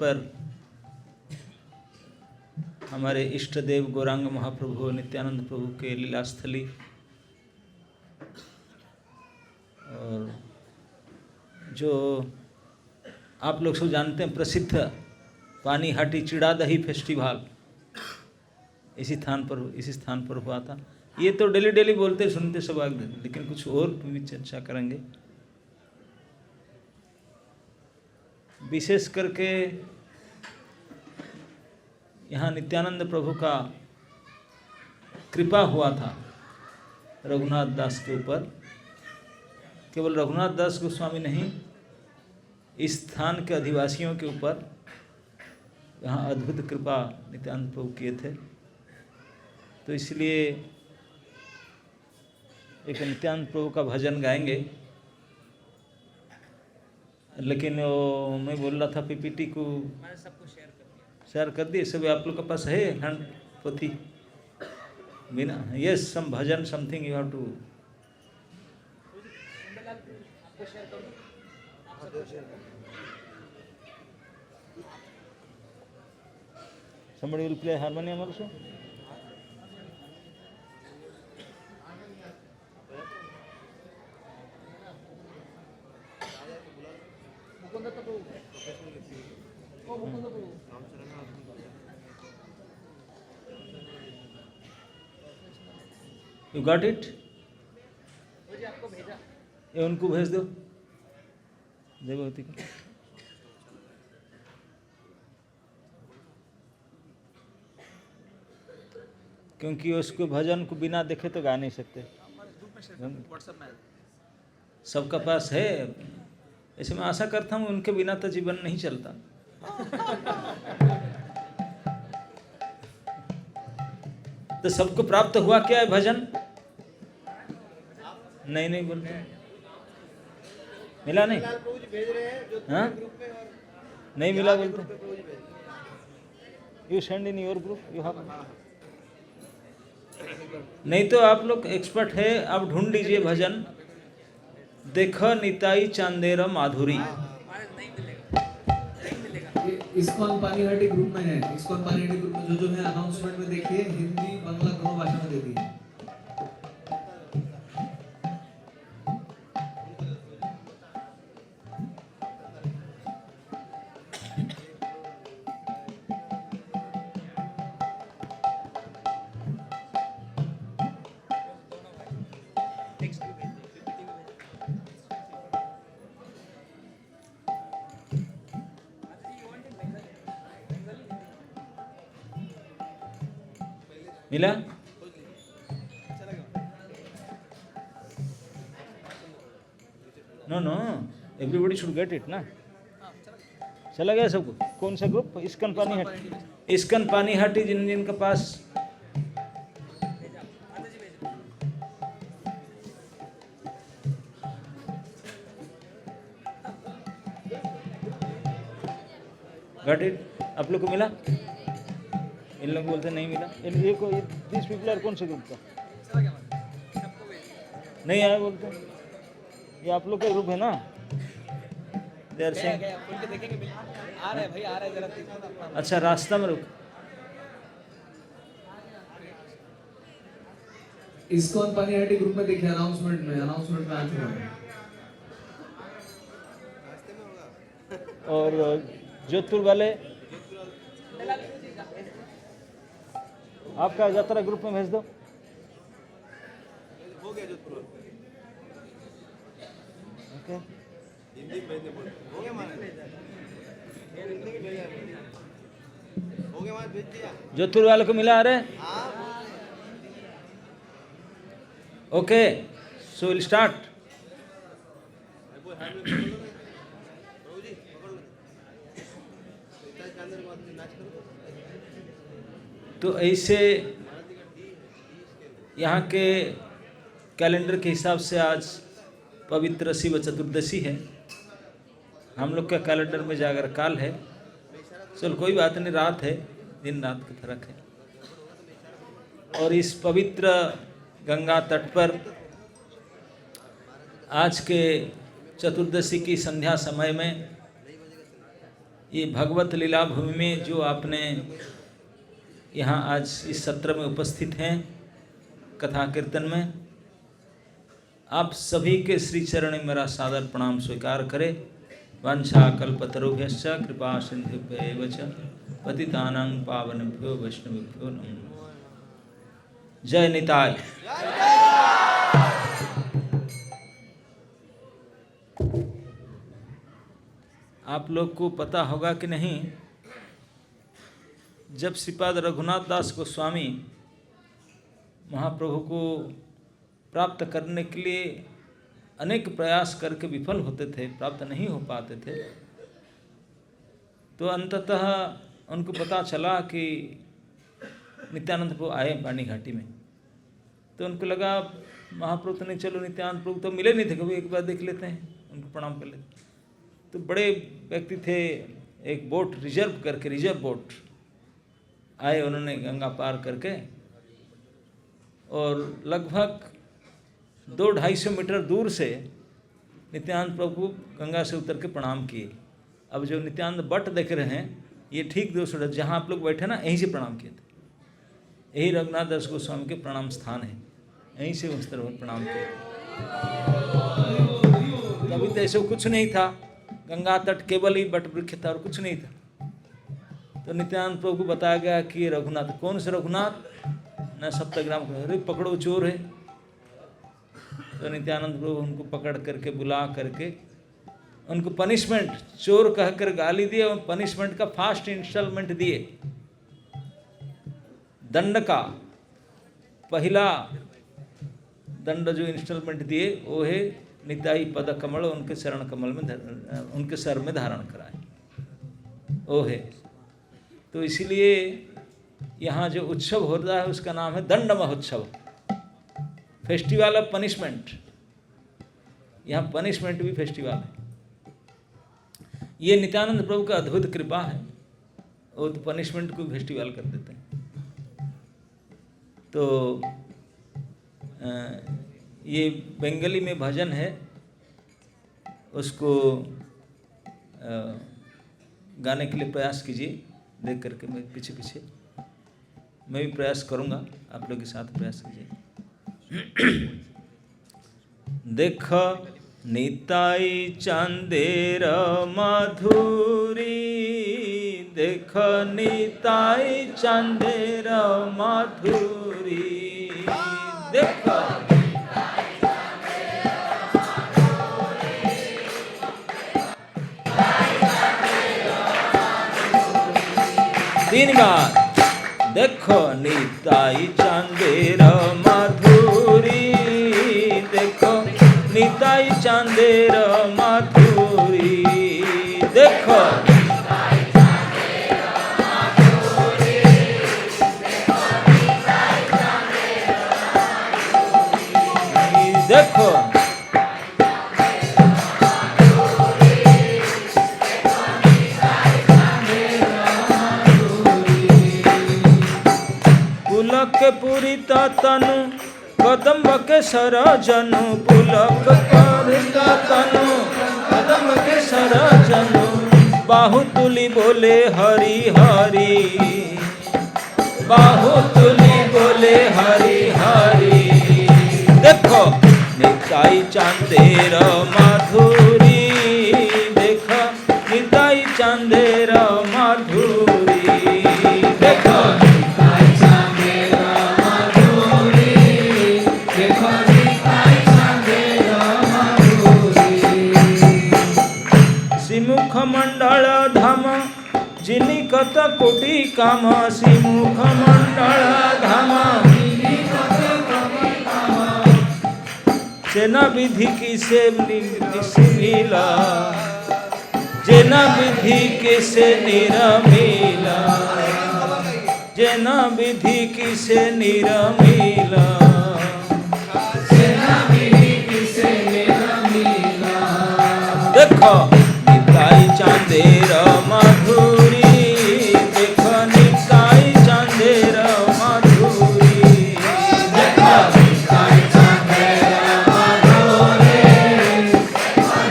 पर हमारे इष्ट देव गौरांग महाप्रभु नित्यानंद प्रभु के लीलास्थली और जो आप लोग सब जानते हैं प्रसिद्ध पानीहाटी चिड़ा दही फेस्टिवल इसी स्थान पर हुआ था। ये तो डेली डेली बोलते सुनते सब आगे, लेकिन कुछ और भी चर्चा करेंगे। विशेष करके यहाँ नित्यानंद प्रभु का कृपा हुआ था रघुनाथ दास के ऊपर। केवल रघुनाथ दास गोस्वामी नहीं, इस स्थान के अधिवासियों के ऊपर यहाँ अद्भुत कृपा नित्यानंद प्रभु किए थे। तो इसलिए एक नित्यानंद प्रभु का भजन गाएंगे। लेकिन वो मैं बोल रहा था पीपीटी को सबको शेयर कर दिए। सब आप लोग के पास है हैंड पोथी बिना? Yes, some bhajan something you have to. Somebody will play harmonium also? You got it? ये उनको भेज दो देवभूति को। क्योंकि उसको भजन को बिना देखे तो गा नहीं सकते। सबका पास है, ऐसे मैं आशा करता हूँ उनके बिना तो जीवन नहीं चलता। तो सबको प्राप्त हुआ क्या है भजन? नहीं बोलते, मिला नहीं? हाँ, नहीं मिला बोलते। You send in your group, you have. नहीं तो आप लोग एक्सपर्ट है, आप ढूंढ लीजिए भजन। देखो निताई चांदेर माधुरी। इस्कॉन पानीहाटी ग्रुप में है। इस्कॉन पानीहाटी ग्रुप में जो है अनाउंसमेंट में देखिए, हिंदी बांग्ला दोनों भाषा में दे दी है। मिला? No everybody should get it ना। चला गया सबको? कौन सा ग्रुप? इस्कॉन पानीहाटी। इस्कॉन पानीहाटी जिनके पास गॉट इट। आप लोग को मिला? इन लोग बोलते नहीं मिला। ये को दिस पीपल आर कौन से ग्रुप का? नहीं आया बोलते। ये आप लोग का ग्रुप है ना? देर से आ रहे भाई, आ रहे जरा। अच्छा, रास्ता में रुक। इस्कॉन पानीहाटी ग्रुप में देखिए अनाउंसमेंट में आ चुका है। और जोधपुर वाले आपका यात्रा ग्रुप में भेज दो। हो गया जोधपुर। ओके, हिंदी भेजने बोल। हो गया माने। हो गया माने, भेज दिया। जोधपुर वाले को मिला? अरे ओके, सो विल स्टार्ट। तो ऐसे यहाँ के कैलेंडर के हिसाब से आज पवित्र शिव चतुर्दशी है। हम लोग का कैलेंडर में जागर काल है। चल कोई बात नहीं, रात है, दिन रात का फर्क है। और इस पवित्र गंगा तट पर आज के चतुर्दशी की संध्या समय में ये भगवत लीला भूमि में जो आपने यहाँ आज इस सत्र में उपस्थित हैं कथा कीर्तन में, आप सभी के श्री चरण में मेरा सादर प्रणाम स्वीकार करें। वंशा कल्पतरुभ्यश्च कृपा सिंधुभ्यैव च पतितानां पावनेभ्यो वैष्णवेभ्यो नमो नमः। जय निताय। आप लोग को पता होगा कि नहीं, जब श्रीपाद रघुनाथ दास गोस्वामी महाप्रभु को प्राप्त करने के लिए अनेक प्रयास करके विफल होते थे, प्राप्त नहीं हो पाते थे, तो अंततः उनको पता चला कि नित्यानंद प्रभु आए पानी घाटी में। तो उनको लगा महाप्रभु तो नहीं, चलो नित्यानंद प्रभु तो मिले नहीं थे कभी, एक बार देख लेते हैं, उनको प्रणाम कर लेते। तो बड़े व्यक्ति थे, एक बोट रिजर्व बोट आए, उन्होंने गंगा पार करके और लगभग 200-250 मीटर दूर से नित्यानंद प्रभु गंगा से उतर के प्रणाम किए। अब जो नित्यानंद बट देख रहे हैं, ये ठीक 200 जहाँ आप लोग बैठे ना, यहीं से प्रणाम किए थे। यही रघुनाथ दास गोस्वामी के प्रणाम स्थान है, यहीं से उस तरह प्रणाम किए थे। कभी तो ऐसा कुछ नहीं था, गंगा तट केवल ही बट वृक्ष था और कुछ नहीं था। तो नित्यानंद प्रभु को बताया गया कि ये रघुनाथ, कौन से रघुनाथ, न सप्तग्राम, अरे पकड़ो चोर है। तो नित्यानंद प्रभु उनको पकड़ करके बुला करके उनको पनिशमेंट, चोर कहकर गाली दिए और पनिशमेंट का फास्ट इंस्टॉलमेंट दिए। दंड का पहला दंड जो इंस्टॉलमेंट दिए वो है निताई पद कमल, उनके चरण कमल में उनके सर में धारण कराए, वो है। तो इसीलिए यहाँ जो उत्सव होता है उसका नाम है दंड महोत्सव, फेस्टिवल ऑफ पनिशमेंट। यहाँ पनिशमेंट भी फेस्टिवल है। ये नित्यानंद प्रभु का अद्भुत कृपा है, वो तो पनिशमेंट को फेस्टिवल कर देते हैं। तो ये बंगाली में भजन है, उसको गाने के लिए प्रयास कीजिए, देख करके मैं पीछे पीछे मैं भी प्रयास करूँगा, आप लोग के साथ प्रयास कीजिए। देख निताई चांदेर माधुरी, देख निताई चांदेर माधुरी, देख तीन बार, देखो निताई चांदेर माधुरी, देखो निताई चांदेर माधुरी, देखो देखो पुलक पूरित तनु कदम्ब के सरजनु, पुलक पूरित तनु कदम्ब के सरजनु, बाहु तुली बोले हरि हरि, बाहु तुली बोले हरि हरि, देखो निताई चांदेर माधुरी, देखो निताई चांदेर माधुरी, देखो मुख मंडल धाम जिनी कत कोटि काम, मुख मंडल धाम जेना विधि की से नीला, जेना विधि के से निरमिला, जेना विधि की से निरमिला, जेना विधि की से निरमिला, देखो निताई चांदेर माधुरी, देखो निताई चांदेर माधुरी, देखो निताई चांदेर माधुरी,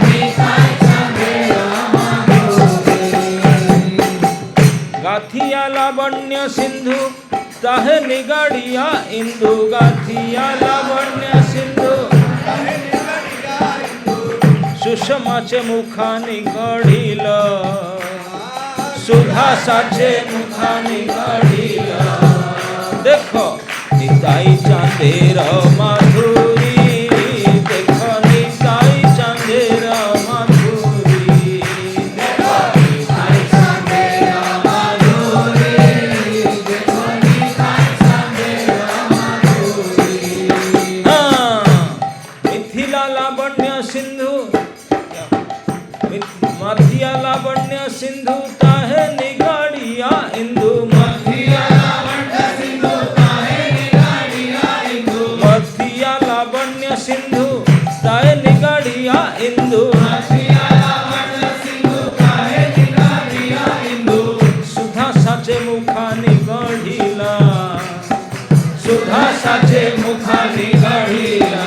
निताई चांदेर माधुरी, गाथिया लावण्य सिंधु ताहे निगाड़िया इंदु, गाथिया लावण्य सिंधु सुषमाचे मुखानी गढ़ील, सुधा साचे मुखानी गढ़ील। देखो निताई चांदेर माधुरी, देखो निताई चांदेर माधुरी, देखो निताई चांदेर माधुरी, देखो निताई चांदेर माधुरी। हाँ, मिथिला लावण्य सिंधु, मथिया लावण्य सिंधु ताहे निगाड़िया इंदु, मथिया लावण्य सिंधु ताहे निगाड़िया इंदु, मथिया लावण्य सिंधु ताहे निगाड़िया इंदु, मथिया लावण्य सिंधु ताहे निगाड़िया इंदु। सुधा साचे मुखानी गढ़ीला, सुधा साचे मुखानी गढ़ीला।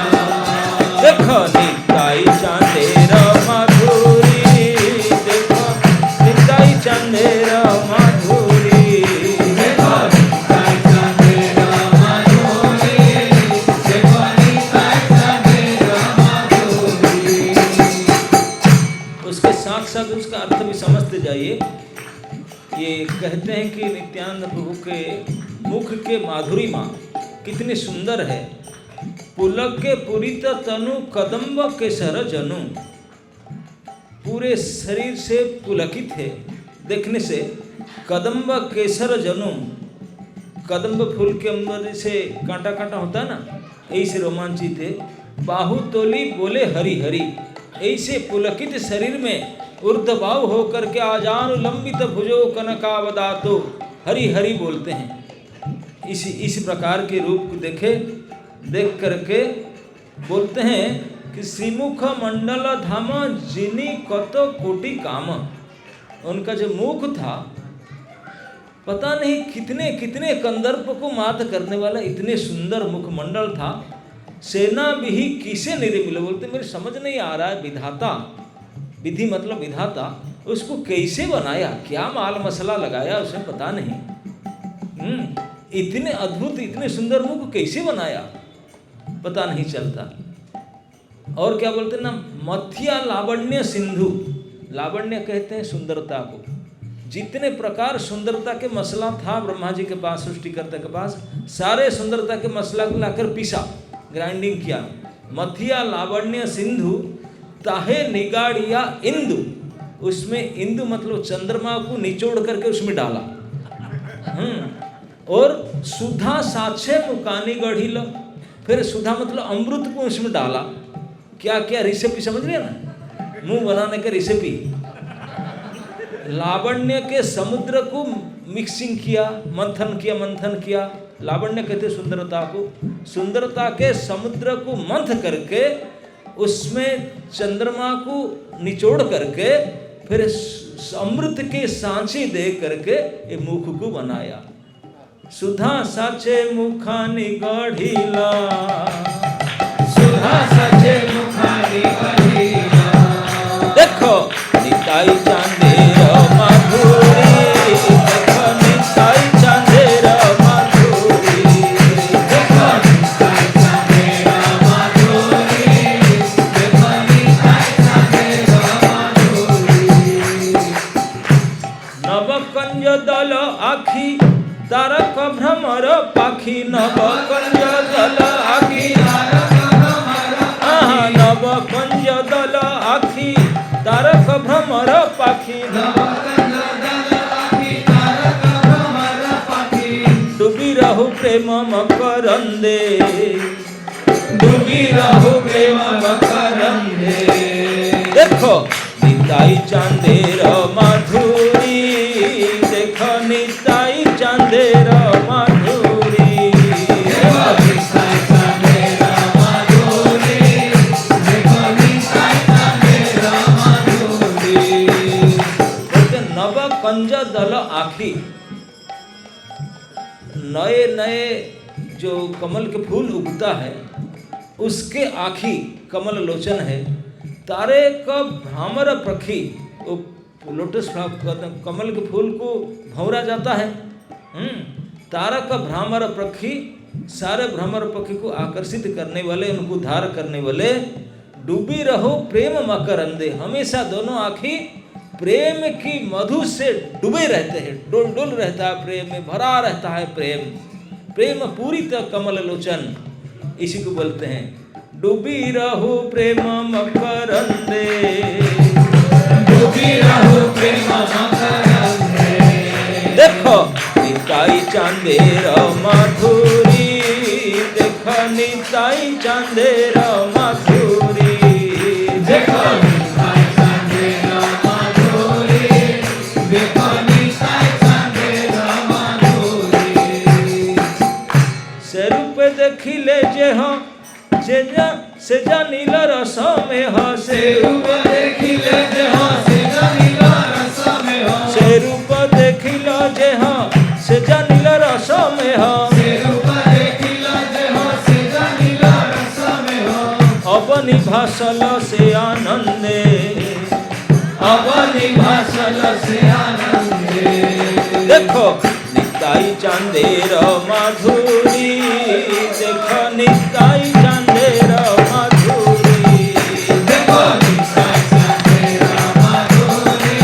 देखो निताई चांदेर माधुरी, देखो निताई चांदेर माधुरी, देखो निताई चांदेर माधुरी, देखो निताई चांदेर माधुरी। उसके साथ साथ उसका अर्थ भी समझते जाइए। ये कहते हैं कि नित्यानंद प्रभु के मुख के माधुरिमा कितनी सुंदर है। पुलक के पुरित तनु कदम्ब केसर जनु, पूरे शरीर से पुलकित है देखने से। कदम्ब केसर जनु, कदम्ब फूल के अंदर से कांटा कांटा होता है ना, ऐसे रोमांचित है। बाहुतोली बोले हरि हरि, ऐसे पुलकित शरीर में ऊर्ध्वभाव होकर के आजानुलंबित भुजो कनकावदातो हरि हरि बोलते हैं। इस प्रकार के रूप को देख करके बोलते हैं कि श्रीमुख मंडल धाम जिनी कत कोटि काम। उनका जो मुख था, पता नहीं कितने कितने कंदर्प को मात करने वाला इतने सुंदर मुखमंडल था। सेना भी किसे निर्मिल, बोलते मेरे समझ नहीं आ रहा है। विधाता, विधि मतलब विधाता, उसको कैसे बनाया, क्या माल मसला लगाया उसने पता नहीं। इतने अद्भुत इतने सुंदर मुख कैसे बनाया पता नहीं चलता। और क्या बोलते हैं ना, मथिया लावण्य सिंधु, लावण्य कहते हैं सुंदरता को। जितने प्रकार सुंदरता के मसला था ब्रह्मा जी के पास, सृष्टिकर्ता के पास, सारे सुंदरता के मसला को लाकर पीसा, ग्राइंडिंग किया। मथिया लावण्य सिंधु ताहे निगाड़िया इंदु, उसमें इंदु मतलब चंद्रमा को निचोड़ करके उसमें डाला। और सुधा साछे मुकानी गढ़ील, फिर सुधा मतलब अमृत को उसमें डाला। क्या क्या रेसिपी समझ रहे ना, मुंह बनाने का रेसिपी। लावण्य के समुद्र को मिक्सिंग किया, मंथन किया। लावण्य कहते सुंदरता को, सुंदरता के समुद्र को मंथ करके उसमें चंद्रमा को निचोड़ करके फिर अमृत के सांचे दे करके ये मुख को बनाया। सुधा साचे मुखानी गढ़ीला, सुधा साचे मुखानी गढ़ीला। देखो निताई चांदेर माधुरी, देखो निताई चांदेर माधुरी, देखो निताई चांदेर माधुरी, देखो निताई चांदेर माधुरी। नवकंज दल आखी तारक भ्रमर पाखी, नवकंज दल आखी, नवकंज दल आखी तारक भ्रमर पाखी, डूबी रहु प्रेम मकरंदे, डूबी रहु प्रेम मकरंदे। देखो निताई चांदेर माधुरी, देखो निताई चांदेर माधुरी, देखो निताई चांदेर माधुरी, देखो निताई चांदेर माधुरी। बोलते नव कंज दल आखी, नए नए जो कमल के फूल उगता है उसके आखी कमल लोचन है। तारे का भ्रामर प्रखी, वो लोटस कमल के फूल को भंवरा जाता है। तारक भ्रामर पक्षी, सारे भ्रमर पक्षी को आकर्षित करने वाले, उनको धार करने वाले। डूबी रहो प्रेम मकरंदे, हमेशा दोनों आँखी प्रेम की मधु से डूबे रहते हैं, डुल डुल रहता है प्रेम में, भरा रहता है प्रेम। प्रेम पूरी तरह कमल लोचन, इसी को बोलते हैं डूबी रहो प्रेम मकरंदे, डूबी रहो प्रेम मकरंदे। देखो निताई चांदेर माधुरी, देखो निताई चांदेर माधुरी, देखो निताई चांदेर माधुरी, देखो निताई चांदेर माधुरी। से रूप देखिले जे हाँ से जानिल रस में हाँ, से रूप देखिले जे हाँ से जानिल रस में हाँ, से रूप देखिल जे हाँ से जानिल रस में हाँ, से रूप देखिल जे हाँ से जानिल रस में हाँ। अवनि भासल से आनंदे, अवनि भासल से आनंदे। देखो निताई चांदेर माधुरी, देखो निताई चांदेर माधुरी, देखो निताई चांदेर माधुरी,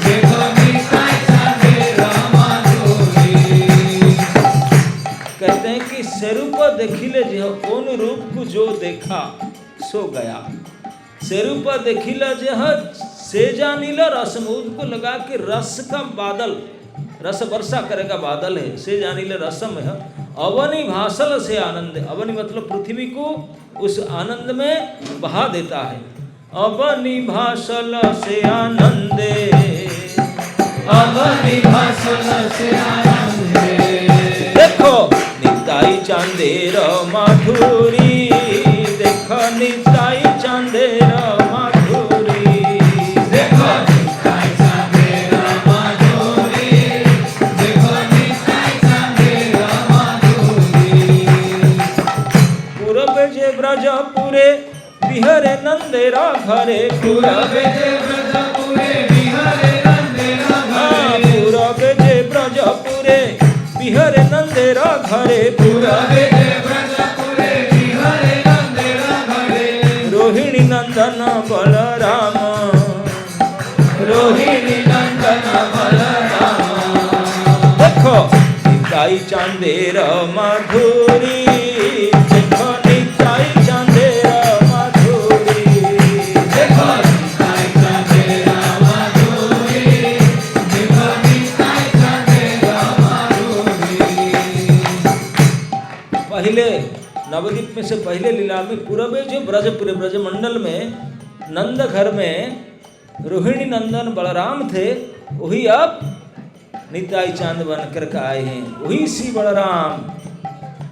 देखो निताई चांदेर माधुरी। कहते हैं कि स्वरूप देखिले जो उन रूप को जो देखा सो गया। स्वरूप देखिला जो से जानिल रस, उनको लगा कि रस का बादल, रस वर्षा करेगा बादल है, से जानिल रसम है। अवनि भासल से आनंद, अवनि मतलब पृथ्वी को उस आनंद में बहा देता है। अवनि भासल से आनंदे, अवनि भासल से आनंदे। देखो निताई चांदेर माधुरी, देखो निताई चांदेर माधुरी, देखो निताई चांदेर माधुरी, देखो निताई चांदेर माधुरी। पूरब जे ब्रजपुरे बिहरे नंदेरा घरे, पूरब जे ब्रजपुरे बिहरे नंदेरा घरे, पूरब जे ब्रजपुरे बिहरे नंदेरा घरे, पूरब जे ब्रजपुरे बिहरे नंदेरा घरे। रोहिणी नंदन बलराम, रोहिणी नंदन बलराम। देखो निताई चांदेर माधुरी, देखो निताई चांदेर माधुरी, देखो निताई चांदेर माधुरी, देखो निताई चांदेर माधुरी। पहले नवद्वीप में से पहले लीला में पूरब जो ब्रजपुरे ब्रजमंडल में नंद घर में रोहिणी नंदन बलराम थे, वही अब निताई चांद बनकर के आए हैं। वही श्री बलराम,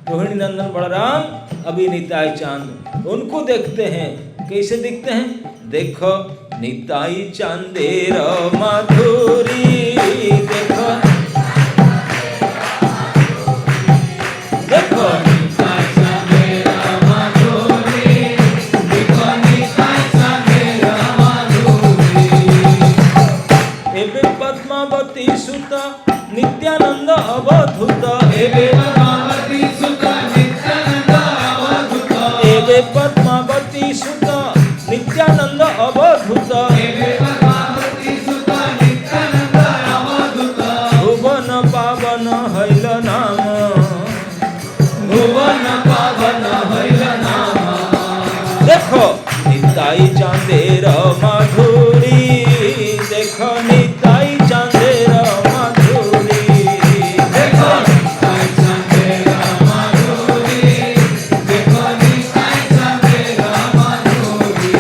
रोहिणी नंदन बलराम अभी निताई चांद, उनको देखते हैं। कैसे दिखते हैं? देखो निताई चांदेर माधुरी, देखो देखो निताई चांदेर माधुरी, देखो निताई चांदेर माधुरी। एबे पद्मावती सुत नित्यानंद अवधूत, एबे पद्मावती सुत नित्यानंद अवधूत, एबे पद्मावती सुत नित्यानंद अवधूत, एबे पद्मावती सुत नित्यानंद अवधूत। भुवन पावन हैल नाम, भुवन पावन हैल नाम। देखो निताई चांदेर माधुरी, देखो निताई चांदेर माधुरी, देखो निताई चांदेर माधुरी, देखो निताई चांदेर माधुरी।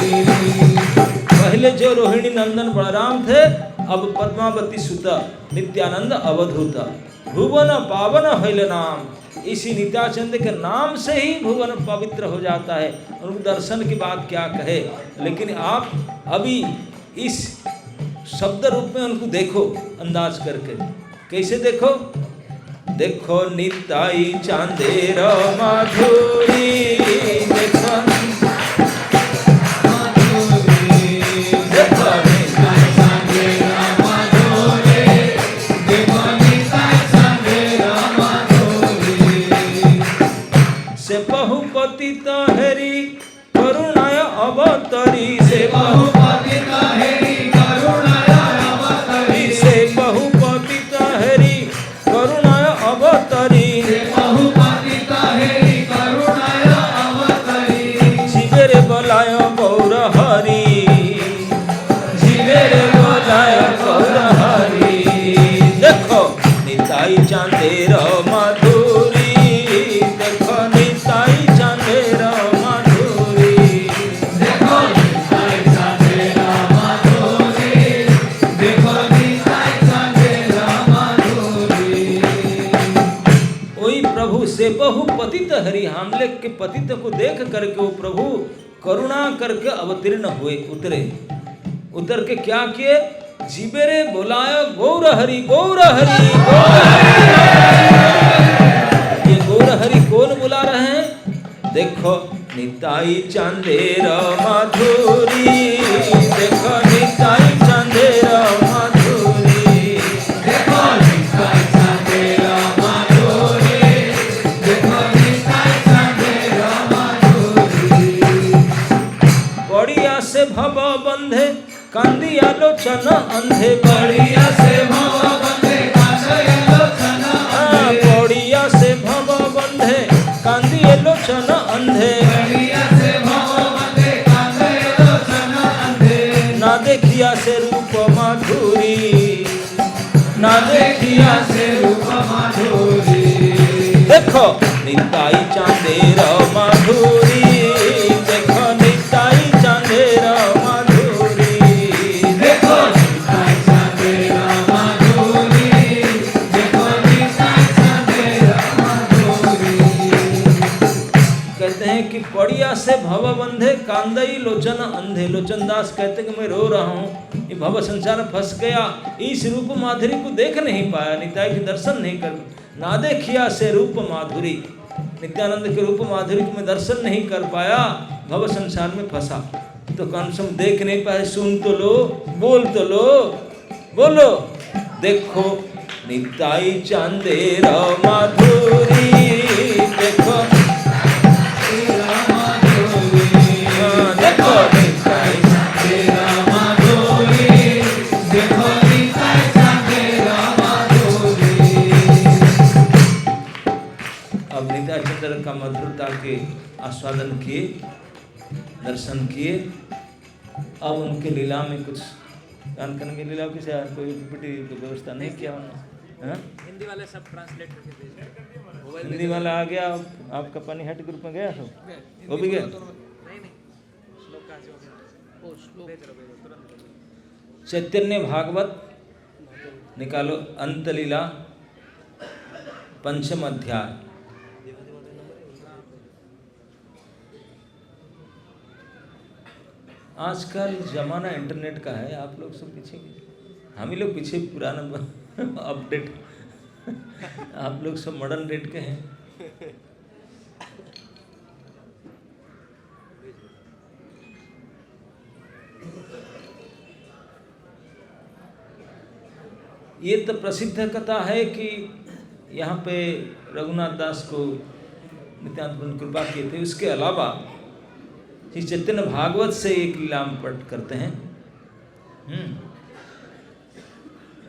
पहले जो रोहिणी नंदन बलराम थे, अब पद्मावती सुत नित्यानंद अवधूत, भुवन पावन हैल नाम। इसी नित्याचंद के नाम से ही भुवन पवित्र हो जाता है। उनको दर्शन की बात क्या कहे, लेकिन आप अभी इस शब्द रूप में उनको देखो, अंदाज करके। कैसे देखो? देखो निताई चांदेर माधुरी, देखो देखो निताई चांदेर निताई चांदेर माधुरी, देखो निताई चांदेर माधुरी, देखो निताई चांदेर माधुरी, देखो निताई चांदेर माधुरी। वही प्रभु से बहु पतित हरि, हामले के पतित को देख करके वो प्रभु करुणा करके अवतीर्ण हुए, उतर के क्या किए, जीबेरे बोलायो गौर हरि गौर हरि गौर हरि। ये गौर हरि कौन बुला रहे हैं, देखो निताई चांदेर माधुरी, देखो निताई चांदेर माधुरी, देखो निताई चांदेर माधुरी, देखो निताई चांदेर माधुरी। बढ़िया से भव बंधे कांदी आलोचन अंधे, बढ़िया से भव बंधे कांदी आलोचन अंधे, बढ़िया से भव बंधे कांदी आलोचन अंधे, बढ़िया से भव बंधे कांदी आलोचन अंधे। ना देखिया से रूप माधुरी, ना देखिया से रूप माधुरी, देखो निताई चांदेर माधुरी, देखो निताई चांदेर माधुरी, देखो निताई चांदेर माधुरी, देखो निताई चांदेर माधुरी। कहते हैं कि पड़िया से भव बंधे कांदई लोचन अंधे, लोचन दास कहते हैं कि मैं रो रहा हूँ, ये भव संसार में फंस गया, इस रूप माधुरी को देख नहीं पाया, निताई के दर्शन नहीं कर, ना देखिया से रूप माधुरी, नित्यानंद के रूप माधुरी को मैं दर्शन नहीं कर पाया, भव संसार में फंसा। तो कम से कम देख नहीं पाए, सुन तो लो, बोल तो लो, बोलो, देखो निताई चांदेर माधुरी, देखो देखो निताई चांदेर माधुरी, देखो निताई चांदेर माधुरी। अब निताई चंद्र का मधुरता के आस्वादन किए, दर्शन किए, अब उनके लीला में कुछ गान करने की लीला किसी कोई व्यवस्था नहीं किया उन्होंने, हाँ? हिंदी वाले सब ट्रांसलेट करके भेज रहे हैं। हिंदी वाला आ गया, आपका पानीहाटी ग्रुप में गया तो वो भी गया। नहीं श्लोक का जो ओ श्लोक भेज रहे हो तुरंत। चैतन्य भागवत निकालो, अंत लीला पंचम अध्याय। आजकल जमाना इंटरनेट का है, आप लोग सब पीछे, हम ही लोग पीछे पुराना अपडेट, आप लोग सब मॉडर्न डेट के हैं। ये तो प्रसिद्ध कथा है कि यहाँ पे रघुनाथ दास को नित्यानंद कृपा किए थे, उसके अलावा श्री चैतन्य भागवत से एक लीला हम पठ करते हैं।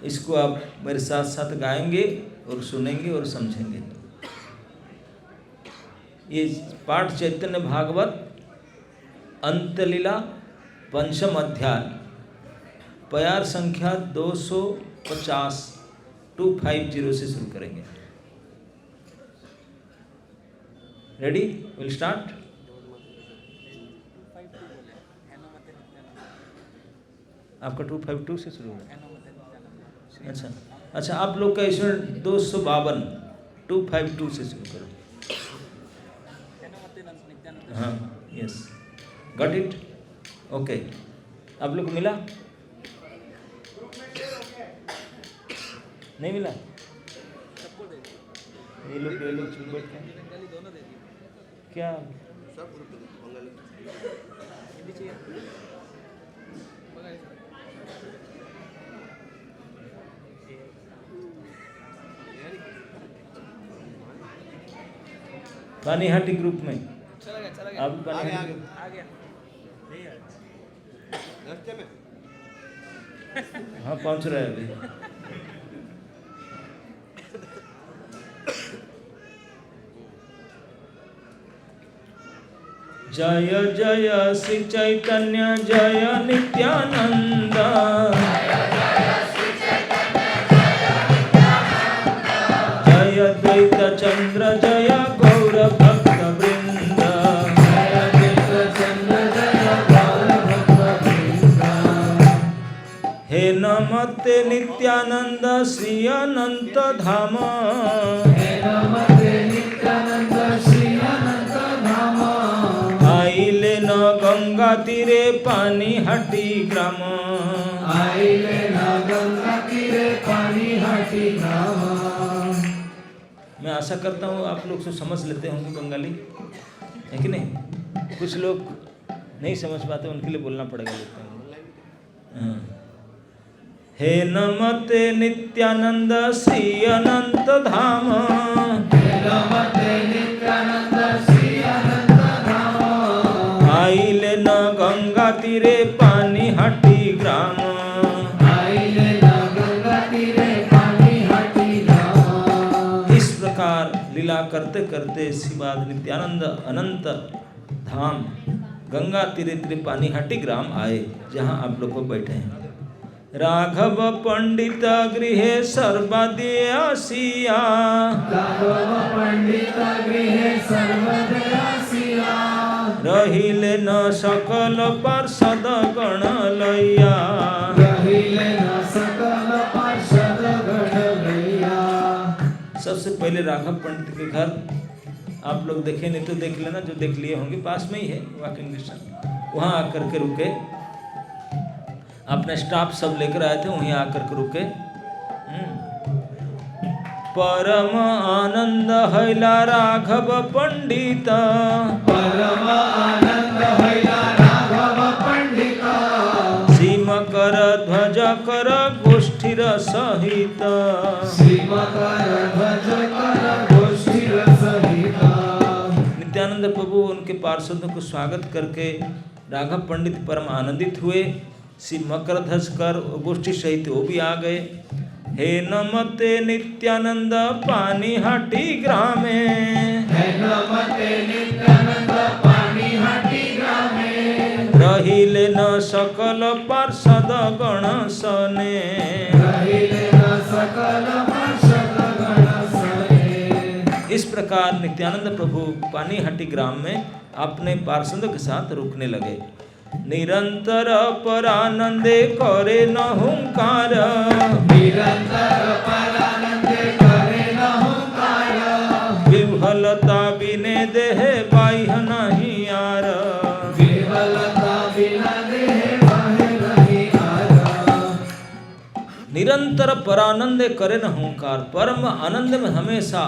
इसको आप मेरे साथ साथ गाएंगे और सुनेंगे और समझेंगे। ये पाठ चैतन्य भागवत अंतलीला पंचम अध्याय, प्यार संख्या 250 250 से शुरू करेंगे। Ready, will start. आपका 252 से शुरू होगा। अच्छा अच्छा, आप लोग का इसमें 252 252 से शुरू करो। हाँ, यस, गॉट इट, ओके। आप लोग को मिला? नहीं मिला? ये लोग चुप बैठ के क्या सब ग्रुप पे बंगाली पानीहाटी ग्रुप में चला गया आप आगे पानीहाटी आगे आ गया रास्ते में हाँ पहुंच रहे हैं अभी। जय जय श्री चैतन्य जय नित्यानंद, जय द्वैत चंद्र जय गौर भक्त वृंद। जय द्वैत चंद्र जय गौर भक्त वृंद। हे नमस्ते नित्यानंद श्री अनंत धाम। हे नमस्ते नित्यानंद श्री अनंत धाम। आइले न गंगा तीरे पानी हटी ग्राम। आइले न गंगा तीरे पानी हटी ग्राम। मैं आशा करता हूँ आप लोग समझ लेते होंगे बंगाली, है कि नहीं? कुछ लोग नहीं समझ पाते, उनके लिए बोलना पड़ेगा। हाँ। हे नमस्ते नित्यानंद श्री अनंत धाम। हे नमस्ते नित्यानंद श्री अनंत धाम। आइले न गंगा तीरे पानी हटी ग्राम। आइले न गंगा तीरे पानी हटी ग्राम। इस प्रकार लीला करते करते श्रीपाद नित्यानंद अनंत धाम गंगा तीरे तीरे पानी हटी ग्राम आए, जहाँ आप लोग को बैठे हैं। राघव पंडित गृहे सर्वदेशिया। राघव पंडित गृहे सर्वदेशिया। रहिले न सकल पार्षद गण लैया। रहिले न सकल पार्षद गण लैया। सबसे पहले राघव पंडित के घर आप लोग देखे नहीं तो देख लेना, जो देख लिए होंगे पास में ही है वॉकिंग डिस्टेंस, वहाँ आकर के रुके। अपने स्टाफ सब लेकर आए थे, वहीं आकर के रुके। परम आनंद हैला राघव पंडित। परम आनंद हैला राघव पंडित। श्रीमकर ध्वज कर गोष्ठीर सहित। श्रीमकर ध्वज कर गोष्ठीर सहित। नित्यानंद प्रभु उनके पार्षदों को स्वागत करके राघव पंडित परम आनंदित हुए। श्री मकर ध्वज कर गोष्ठी सहित वो भी आ गए। हे नमस्ते नित्यानंद पानी हटी ग्रामे। हे नमस्ते नित्यानंद पानी हटी ग्रामे। रहिले न सकल पार्षद गण सने। रहिले न सकल पार्षद गण सने। इस प्रकार नित्यानंद प्रभु पानी हटी ग्राम में अपने पार्षदों के साथ रुकने लगे। निरंतर परानंदे करे न हुंकार। निरंतर परानंदे करे न हुंकार। विह्वलता बिने देह बाह्य नहीं यार। विह्वलता बिना देह बाह्य नहीं आर। निरंतर परानंदे करे न हुंकार, परम आनंद में हमेशा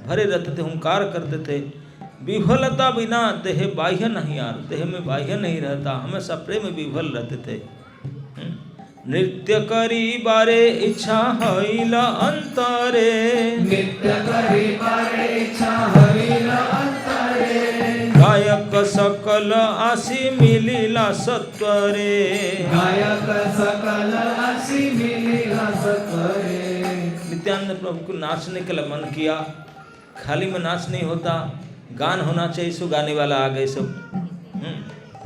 भरे रहते थे, हुंकार करते थे। विह्वलता बिना देह बाह्य नहीं यार, देह में बाह्य नहीं रहता, हमेशा प्रेम में विह्वल रहते थे। नृत्य करी बारे इच्छा हईल अंतरे। नित्य करी बारे इच्छा हईल अंतरे। गायक सकल आसी मिलीला सत्वरे। गायक सकल आसी मिलीला सत्वरे। नित्यानंद प्रभु को नाचने के लिए मन किया। खाली में नाच नहीं होता, गान होना चाहिए। सो गाने वाला आ गए सब,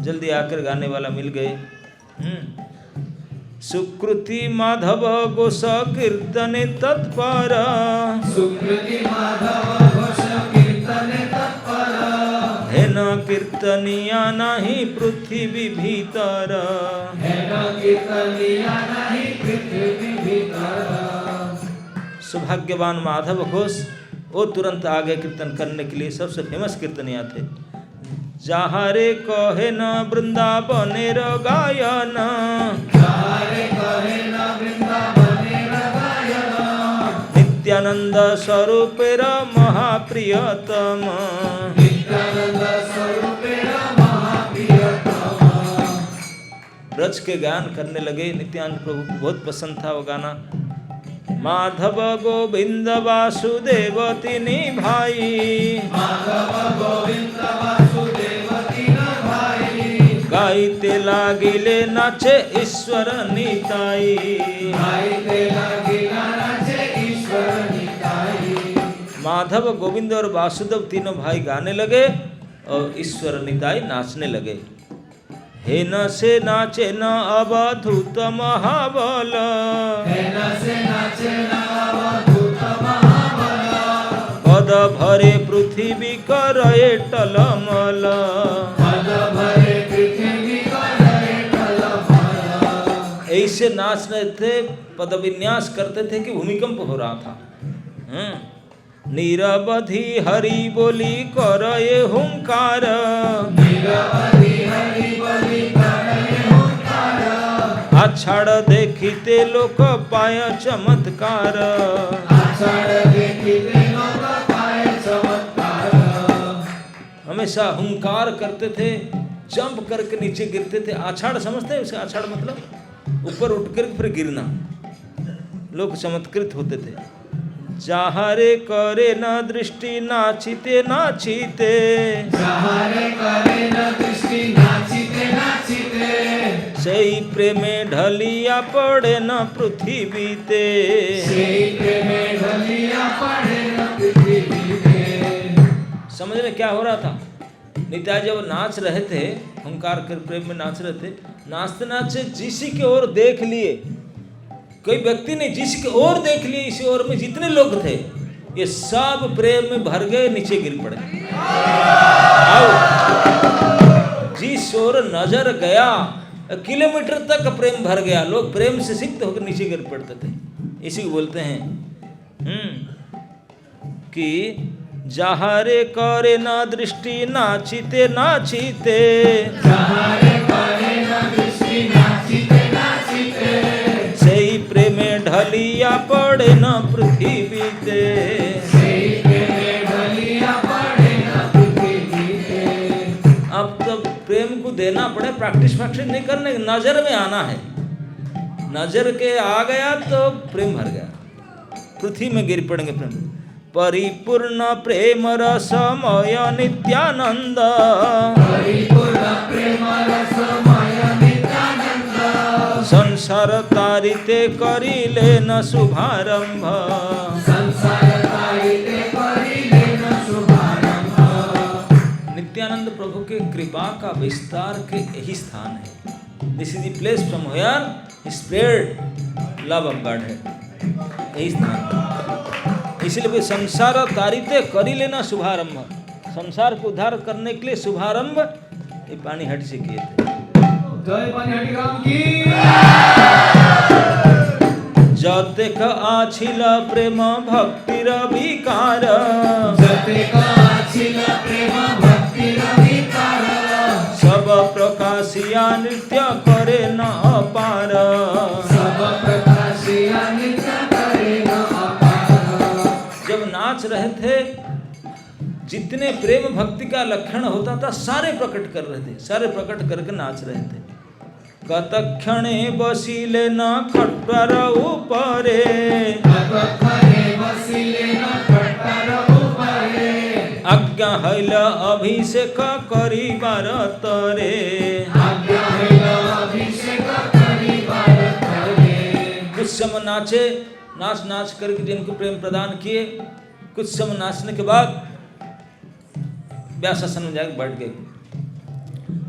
जल्दी आकर गाने वाला मिल गए। सुकृति माधव गोस कीर्तने तत्पर। सुकृति माधव घोष कीर्तने तत्पर। है न कीर्तनिया नहीं पृथ्वी भीतर। है न कीर्तनिया नहीं पृथ्वी भीतर। सौभाग्यवान माधव घोष वो तुरंत आ गए कीर्तन करने के लिए। सबसे फेमस कीर्तनिया थे। जहारे कहे न वृंदावनेर गायन। जहारे कहे न वृंदावनेर गायन। नित्यानंद स्वरूपेर महाप्रियतम। नित्यानंद स्वरूपेर महाप्रियतम। ब्रज के गान करने लगे। नित्यानंद प्रभु को बहुत पसंद था वो गाना। माधव गोविंद वासुदेव तिनी भाई। माधव गोविंद वासुदेव तीन भाई। गाइते लागिले नाचे ईश्वर निताई। गाइते लागिला नाचे ईश्वर निताई। माधव गोविंद और वासुदेव तीनों भाई गाने लगे और ईश्वर निताई नाचने लगे। हे न से नाचे न अवधूत महाबल। हे न से नाचे न अवधूत महाबल। पद भरे पृथ्वी करे टलमल। पद भरे पृथ्वी करे टलमल। ऐसे नाच रहे थे, पद विन्यास करते थे कि भूमिकंप हो रहा था। निरवधि हरि बोली करे हुंकार। निरवधि हरि बोली करे हुंकार। आषाढ़ देखिते लोक पाय चमत्कार। आषाढ़ देखिते लोक पाय चमत्कार। हमेशा हुंकार करते थे, जंप करके नीचे गिरते थे। आषाढ़ समझते हैं उसका? आषाढ़ मतलब ऊपर उठकर फिर गिरना। लोग चमत्कृत होते थे। जाहरे करे न दृष्टि नाचिते नाचिते। जाहरे करे न दृष्टि नाचिते नाचिते। सही प्रेमे ढलिया पड़े न पृथ्वीते। सही प्रेमे ढलिया पड़े न पृथ्वीते। समझ में क्या हो रहा था? नित्याय जब नाच रहे थे, हुंकार कर प्रेम में नाच रहे थे, नाचते नाचते जिसी की ओर देख लिए, कोई व्यक्ति नहीं, जिसी की ओर देख लिए, इसी ओर में जितने लोग थे ये सब प्रेम में भर गए, नीचे गिर पड़े। जिस ओर नजर गया किलोमीटर तक प्रेम भर गया, लोग प्रेम से सिक्त होकर नीचे गिर पड़ते थे। इसी को बोलते हैं कि जाहरे करे न दृष्टि नाचिते नाचिते। जाहरे करे न दृष्टि नाचिते नाचिते। सही प्रेमे ढलिया पड़े न पृथ्वीते। सही प्रेमे ढलिया पड़े न पृथ्वीते। अब तो प्रेम को देना पड़े, प्रैक्टिस नहीं करने, नजर में आना है। नजर के आ गया तो प्रेम भर गया, पृथ्वी में गिर पड़ेंगे प्रेम। परिपूर्ण प्रेम रसमय नित्यानंद। परिपूर्ण प्रेम रसमय नित्यानंद। संसार तारिते करिले न शुभारंभ। संसार तारिते करिले न शुभारंभ। नित्यानंद प्रभु के कृपा का विस्तार के यही स्थान है। This is the place from where he spread love of God है, यही स्थान। इसलिए वे संसार तारिते करी लेना शुभारंभ, संसार को उद्धार करने के लिए शुभारंभ ये पानीहट से किए थे। जय पानीहटी राम की। जतेक आछिल प्रेम भक्तिर विकार। जतेक आछिल प्रेम भक्तिर विकार। सब प्रकाशिया नृत्य करे न अपार। सब प्रकाशिया नृत्य करे न अपार। जब नाच रहे थे, जितने प्रेम भक्ति का लक्षण होता था सारे प्रकट कर रहे थे, सारे प्रकट करके नाच रहे थे। कतक्षणे बसिले न खट्टर ऊपरे। कतक्षणे बसिले न खट्टर ऊपरे। आज्ञा हैल अभिषेक करिबार तरे। आज्ञा हैल अभिषेक करिबार तरे। कुछ समय नाचे, नाच नाच करके जिनको प्रेम प्रदान किए, कुछ समय नाचने के बाद व्यासासन में जाकर बैठ गए।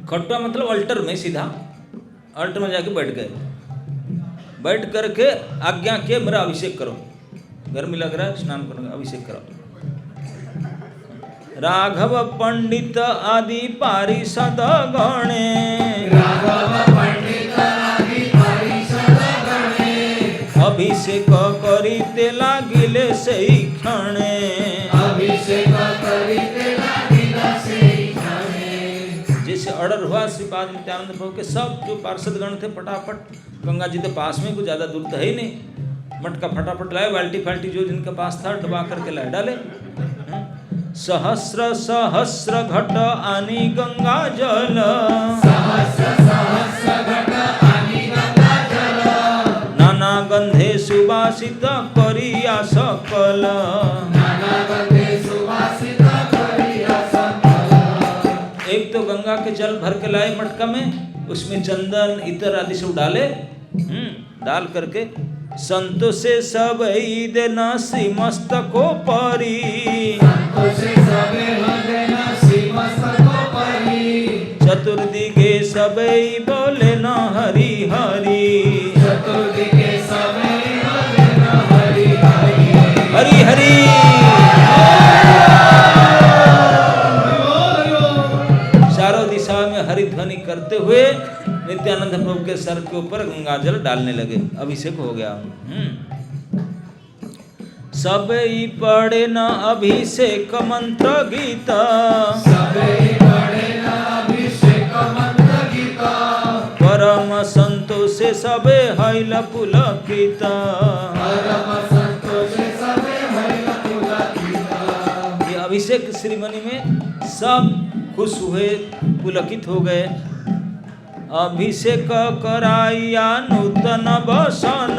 खट्टा मतलब अल्टर में, सीधा अल्टर में जाके बैठ गए। बैठ करके आज्ञा किए मेरा अभिषेक करो, गर्मी लग रहा है, स्नान करो, अभिषेक करो। राघव पंडित आदि पारिषद गणे। राघव पंडित आदि पारिषद गणे। अभिषेक करिते लागिले सेई क्षणे। अभिषेक करिते लागिले सेई क्षणे। जैसे ऑर्डर हुआ श्रीपाद नित्यानंद प्रभु के, सब जो पार्षद गण थे फटाफट, गंगा जी के पास में, कुछ ज़्यादा दूर तो है ही नहीं, मटका फटाफट लाए, बाल्टी फाल्टी जो जिनके पास था डुबा करके लाए डाले। सहस्र सहस्र घट आनी गंगा जल। सहस्र सहस्र घट आनी गंगा जल। नाना गंधे सुवासित करिया सकल। नाना गंधे सुवासित करिया सकल। एक तो गंगा के जल भर के लाए मटका में, उसमें चंदन इतर आदि सब डाले, डाल करके संतोषे सब देना श्रीमस्तको परी। संतोषे सबे देना श्रीमस्तको परी। चतुर्दिगे सबे बोले न हरि हरि। चतुर्दिगे सबे बोले न हरि हरि। हरि हरि। नित्यानंद प्रभु के सर के ऊपर गंगा जल डालने लगे, अभिषेक हो गया। सब ही पढ़े न अभिषेक मंत्र गीता, परम संतोष सबे हैल पुलकित। ये अभिषेक श्रीमणि में सब खुश हुए, पुलकित हो गए। अभिषेक कराइया नूतन वसन,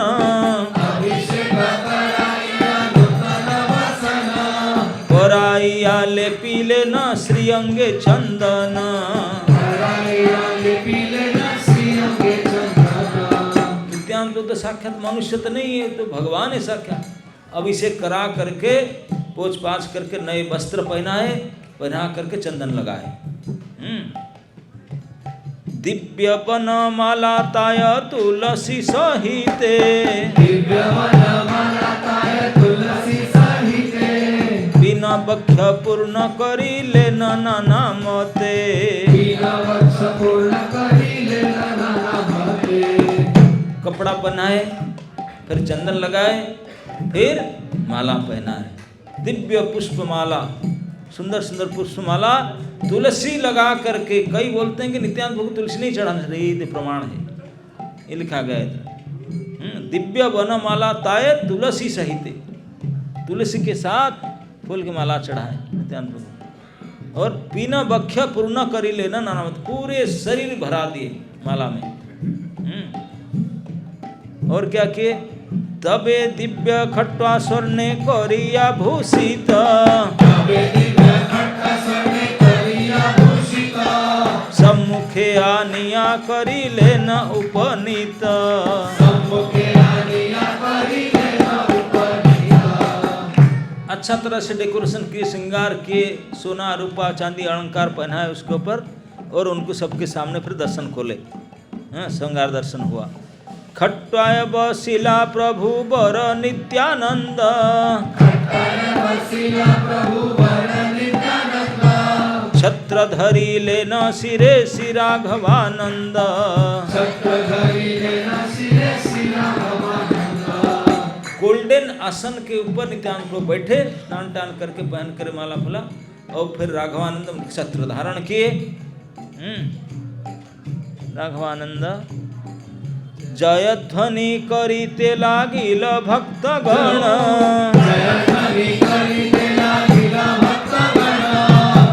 कराइया ले पीले न श्रीअंगे चंदन। नित्यानंद तो साक्षात मनुष्य तो नहीं है, तो भगवान है साक्षात। अभिषेक करा करके पोछ पाछ करके नए वस्त्र पहनाए, पहना करके चंदन लगाए। दिव्य वन माला ताय तुलसी सहिते, बिना बख्य पूर्ण करी ले नाना मते। कपड़ा पहनाए, फिर चंदन लगाए, फिर माला पहनाए, दिव्य पुष्प माला, सुंदर सुंदर पुष्प माला तुलसी लगा करके। कई बोलते हैं कि नित्यानंद प्रभु तुलसी नहीं चढ़ाना चाहिए, ये प्रमाण है, ये लिखा गया है। दिव्य वन माला ताये तुलसी सहित, तुलसी के साथ फूल की माला चढ़ाए नित्यानंद प्रभु। और बिना बख्या पूर्ण करी लेना नाना मत, पूरे शरीर भरा दिए माला में। और क्या किए? तबे दिव्य खट्वा स्वर्णे करिया भूषित, सम्मुखे आनिया करी लेना उपनीत। अच्छा तरह से डेकोरेशन किए, श्रृंगार किए, सोना रूपा चांदी अलंकार पहनाए उसके ऊपर, और उनको सबके सामने फिर दर्शन खोले। श्रृंगार दर्शन हुआ। खट्वाय बसिला प्रभु बर नित्यानंद, छत्र धरी लेना सिरे श्री राघवानंद। गोल्डन आसन के ऊपर नित्यानंद प्रभु बैठे, स्नान टान करके पहन कर माला फुला, और फिर राघवानंद छत्र धारण किए। राघवानंद जयध्वनि करीते लागिल भक्तगण,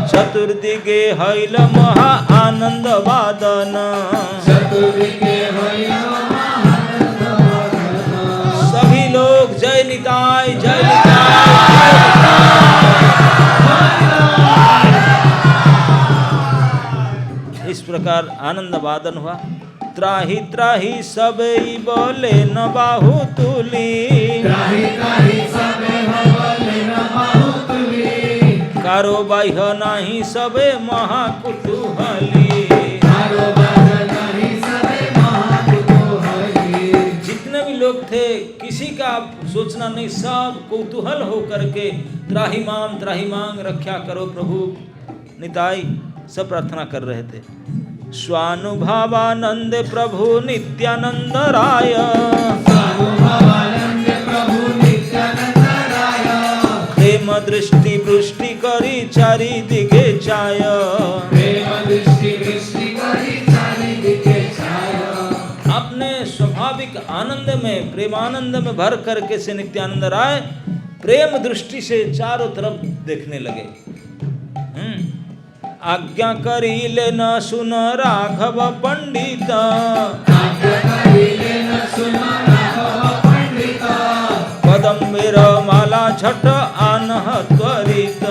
चतुर्दिगे हैल महा आनंद वादन। सभी लोग जय निताय जय निताय। इस प्रकार आनंद वादन हुआ। त्राही त्राही सबे बोले न बाहु तुली, कारो बाह्य नाही सबे महाकुतूहली। जितने भी लोग थे किसी का सोचना नहीं, सब कौतूहल हो करके त्राही मांग रक्षा करो प्रभु निताई, सब प्रार्थना कर रहे थे। स्वानुभावानंद प्रभु नित्यानंद राय, प्रेम दृष्टि वृष्टि करी चारि दिगे चाय। अपने स्वाभाविक आनंद में, प्रेमानंद में भर करके से नित्यानंद राय प्रेम दृष्टि से चारों तरफ देखने लगे। आज्ञा करी ले न सुन राघव पंडित, कदम्बेर माला झट आनह त्वरित।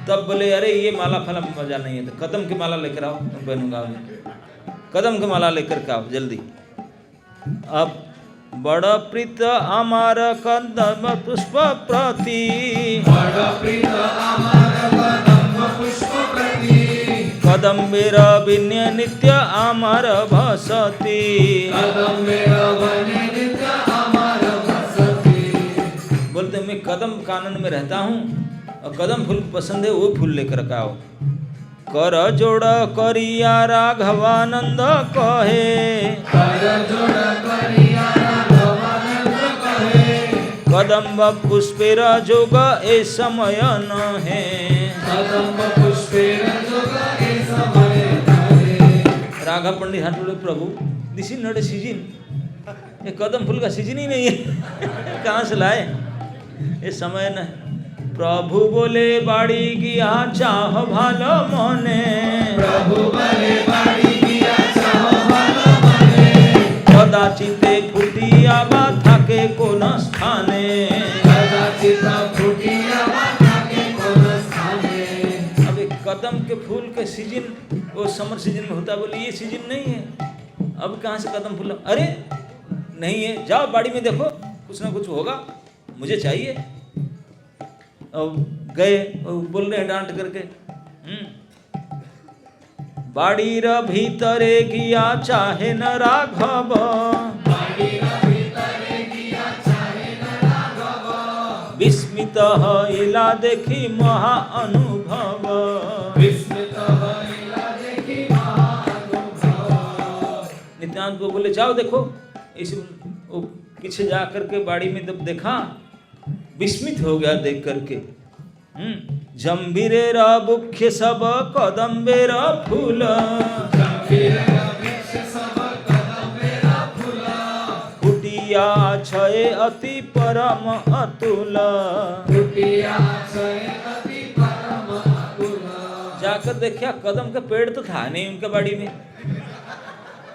तब बोले अरे ये माला फला मजा नहीं है, तो कदम की माला लेकर आओ, तुम पहनूंगा। कदम की माला लेकर के आओ जल्दी। अब बड़ प्रीत अमार कदम पुष्प प्रति, कदम्बेर विनय नित्य अमर भसती। बोलते मैं कदम कानन में रहता हूँ, और कदम फूल पसंद है वो फूल लेकर के आओ। कर जोड़ करिया राघवानंद कहे, कर जोड़ करिया राघवानंद कहे, कदम्ब पुष्पेर जोग ए समय न है, कदम्ब पुष्पेर जोग ए समय न है। राघव पंडित हाथ बोले प्रभु this is not a season, ये कदम फूल का सीजन ही नहीं है कहाँ से लाए, ये समय न है। प्रभु बोले बाड़ी गया चाह भालो मने, प्रभु बोले बाड़ी गया चाह भालो मने, कदाचिते फुटिया बा थाके कोन स्थाने, कदाचित फुटिया बा थाके कोन स्थाने। अब एक कदम के फूल के सीजन वो समर सीजन में होता, बोले ये सीजन नहीं है, अब कहाँ से कदम फूल, अरे नहीं है, जाओ बाड़ी में देखो कुछ ना कुछ होगा, मुझे चाहिए। अब गए बोल रहे हैं डांट करके, बाड़ी र भीतरे गिया चाहे न राघव, बाड़ी र भीतरे गिया चाहे न राघव, विस्मित इला देखी महा अनुभव, विस्मित इला देखी महा अनुभव। नित्यानंद को बोले जाओ देखो, इस वो पीछे जा करके बाड़ी में जब देखा विस्मित हो गया देख करके। जम्बीरे रा बुख्य सब कदम्बेर फूल, जम्बीरे वृक्ष सब कदम्बेर फूल, फुटिया छय अति परम अतुल, फुटिया छय अति परम अतुल। जाकर देखा कदम का पेड़ तो था नहीं उनके बाड़ी में,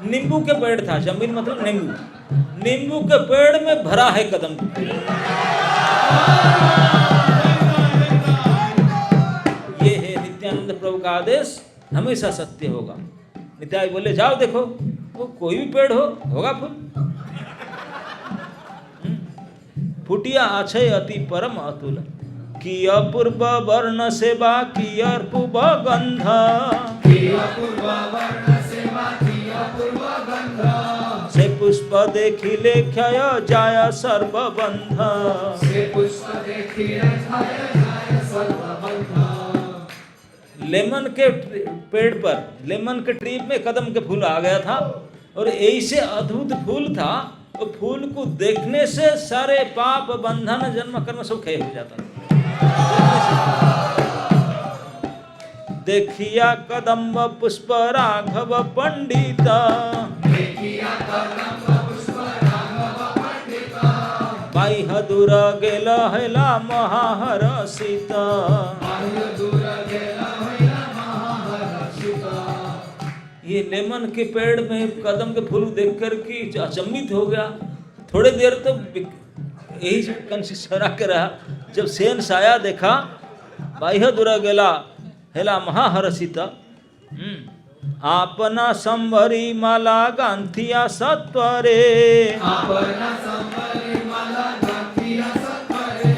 नींबू के पेड़ था, जमीन मतलब नींबू, नींबू के पेड़ में भरा है कदम। ये है नित्यानंद प्रभु का आदेश, हमेशा सत्य होगा। नित्याय बोले जाओ देखो, वो कोई भी पेड़ होगा फूल। फुटिया आछय अति परम अतुल, किय पूर्व वर्ण सेवा किय पूर्व गंध, किय पूर्व वर्ण सेवा किय पूर्व गंध, से पुष्प देखिले क्षय जाय सर्वबंध, से पुष्प देखिले क्षय जाय सर्वबंध। लेमन के पेड़ पर, लेमन के ट्री में कदम के फूल आ गया था, और ऐसे अद्भुत फूल था, वो फूल को देखने से सारे पाप बंधन जन्म कर्म सब क्षय हो जाता। देखिया कदम्ब पुष्प राघव पंडित, देखिया कदम्ब पुष्प राघव पंडित, बाह्य दूर गेल हैला महाहरषित, बाह्य दूर गेल हैला महाहरषित। ये लेमन के पेड़ में कदम के फूल देख कर के अचंभित हो गया। थोड़े देर तो यही कंसिस्टरा के रहा, जब सेन साया देखा बाह्य दूर गेला हेला महाहरषित, आपना संभरी माला गांथिया सत्वरे, आपना संभरी माला गांथिया सत्वरे,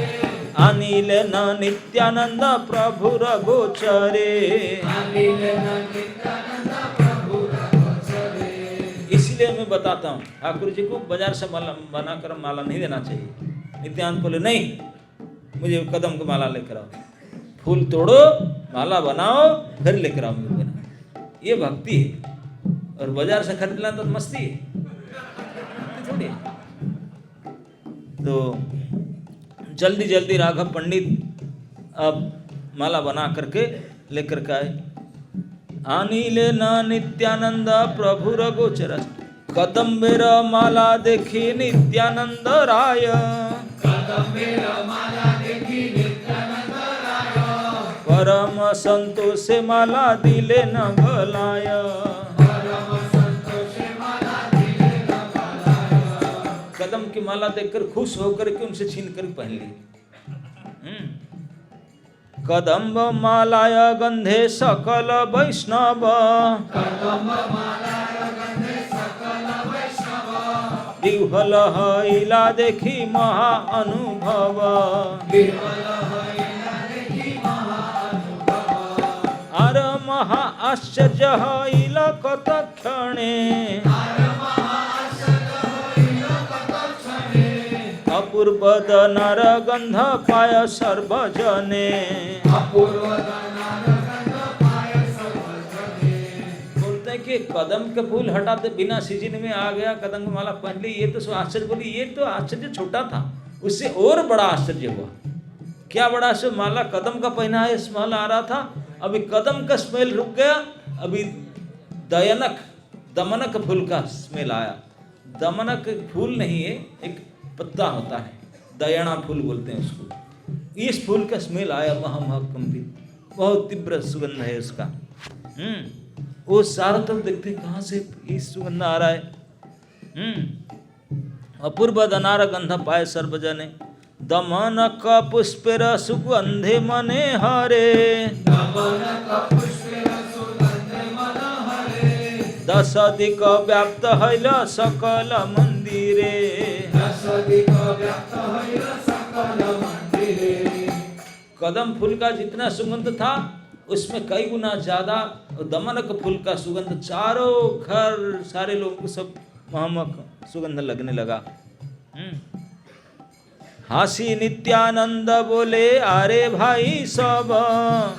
अनिले न नित्यानंद प्रभु रघोचरे, अनिले न नित्यानंद प्रभु रघोचरे। इसलिए मैं बताता हूँ ठाकुर जी को बाजार से माला बनाकर माला नहीं देना चाहिए। नित्यानंद बोले नहीं, मुझे कदम की माला लेकर आओ, फूल तोड़ो माला बनाओ फिर लेकर आओ मुझे देना। ये भक्ति है, और बाजार से खरीद लाना तो मस्ती है, थोड़ी। तो जल्दी जल्दी राघव पंडित अब माला बना करके लेकर के आए। आनीले न नित्यानंद प्रभु रघोचर, कदम्बेर माला देखी नित्यानंद राय, कदम्बेर माला देखी नित्यानंद राय, परम संतोष माला दिले न गलाय, परम संतोष माला दिले न गलाय। कदम की माला देखकर खुश होकर के उनसे छीन कर पहन ली। कदम्ब मालाय गंधे सकल वैष्णव, कदम्ब मालाय गंधे सकल वैष्णव, विह्वल हईला देखी महा अनुभव, विह्वल हईला देखी महा अनुभव। आर महा आश्चर्य हईल कत क्षणे, आर महा आश्चर्य हईल कत क्षणे, अपूर्वद नर गंध पाय सर्वजने। बोलते हैं कि कदम के फूल हटाते बिना सीजन में आ गया, कदम की माला पहन ली। ये तो आश्चर्य, बोली ये तो आश्चर्य छोटा था, उससे और बड़ा आश्चर्य हुआ। क्या बड़ा आश्चर्य? माला कदम का पहना है, स्मेल आ रहा था, अभी कदम का स्मेल रुक गया, अभी दमनक फूल का स्मेल आया। दमनक फूल नहीं है, एक पत्ता होता है, दयना फूल बोलते हैं उसको। इस फूल का स्मेल आया, महामहाकंपित, बहुत तीव्र सुगंध है उसका। वो सारा तरफ देखते कहाँ से इस सुगंध आ रहा है। अपूर्व दनार गंध पाए सर्वजने। दमनक पुष्पेर सुगंधे मने हरे। दशदिक व्याप्त हैल सकल मंदिरे। कदम फूल का जितना सुगंध था उसमें कई गुना ज्यादा दमनक फूल का सुगंध चारों घर सारे लोगों को सब महमक सुगंध लगने लगा। हासी नित्यानंद बोले अरे भाई सब।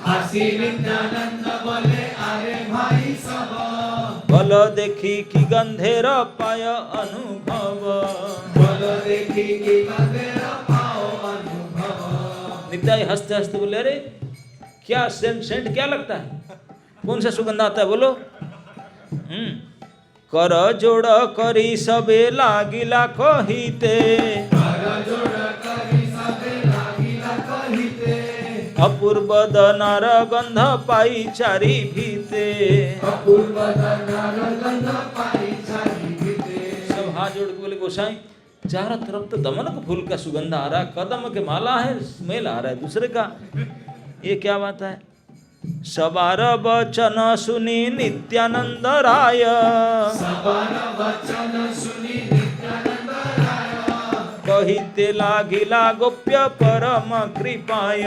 हासी नित्यानंद बोले अरे भाई सब। बल देखी कि गंधेर पाय अनुभव। बल देखी कि गंधेर पाओ अनुभव। नित्याय हंसते हंसते बोले अरे क्या सेंट क्या लगता है, कौन सा सुगंध आता है बोलो। कर जोड़ करी सबे लागिला कहिते। अपूर्व दनार गंध पाई चारी भीते। सब हाथ जोड़ के बोले गोसाई चारों तरफ तो दमनक फूल का सुगंध आ रहा है, कदम के माला है, स्मेल आ रहा है दूसरे का, ये क्या बात है। सबार वचन सुनी नित्यानंद राय। कहिते लागिला गोप्य परम कृपाय।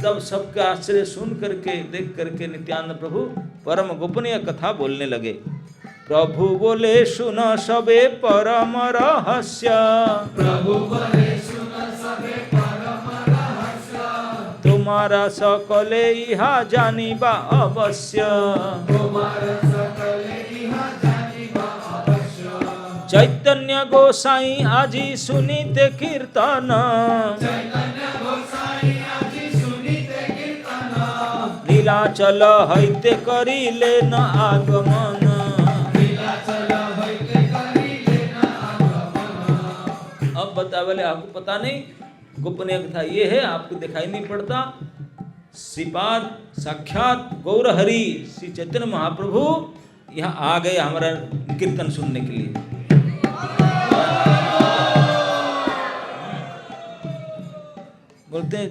तब सबका आश्चर्य सुन करके देख करके नित्यानंद प्रभु परम गोपनीय कथा बोलने लगे। प्रभु बोले सुन सबे परम रहस्य। प्रभु बोले सुन सबे परम रहस्य। तुम्हारा सकले इहा जानिबा अवश्य। तुम्हारा सकले इहा जानिबा अवश्य। चैतन्य गोसाई आजी सुनीते कीर्तन। चैतन्य गोसाई आजी सुनीते कीर्तन। नीलाचल हईते करिले न आगमन। अब बता बोले आपको पता नहीं, गोपनीय कथा ये है, आपको दिखाई नहीं पड़ता। श्रीपाद साक्षात गौर हरि श्री चैतन्य महाप्रभु यहाँ आ गए हमारा कीर्तन सुनने के लिए। बोलते हैं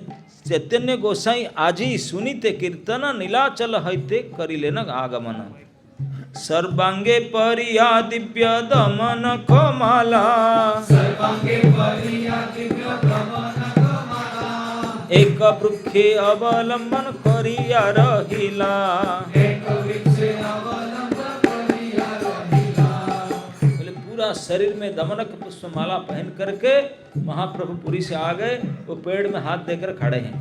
चैतन्य गोसाई आजी सुनीते कीर्तन। नीलाचल हईते करिले न आगमन। सर्वांगे परिया दिव्य दमन कमाला। सर्वांगे परिया दिव्य दमन कमाला। एक वृक्षे अवलंबन करिया रहिला। एक वृक्षे अवलंबन करिया रहिला। बोले पूरा शरीर में दमनक पुष्पमाला पहन करके महाप्रभु पुरी से आ गए, वो पेड़ में हाथ देकर खड़े हैं।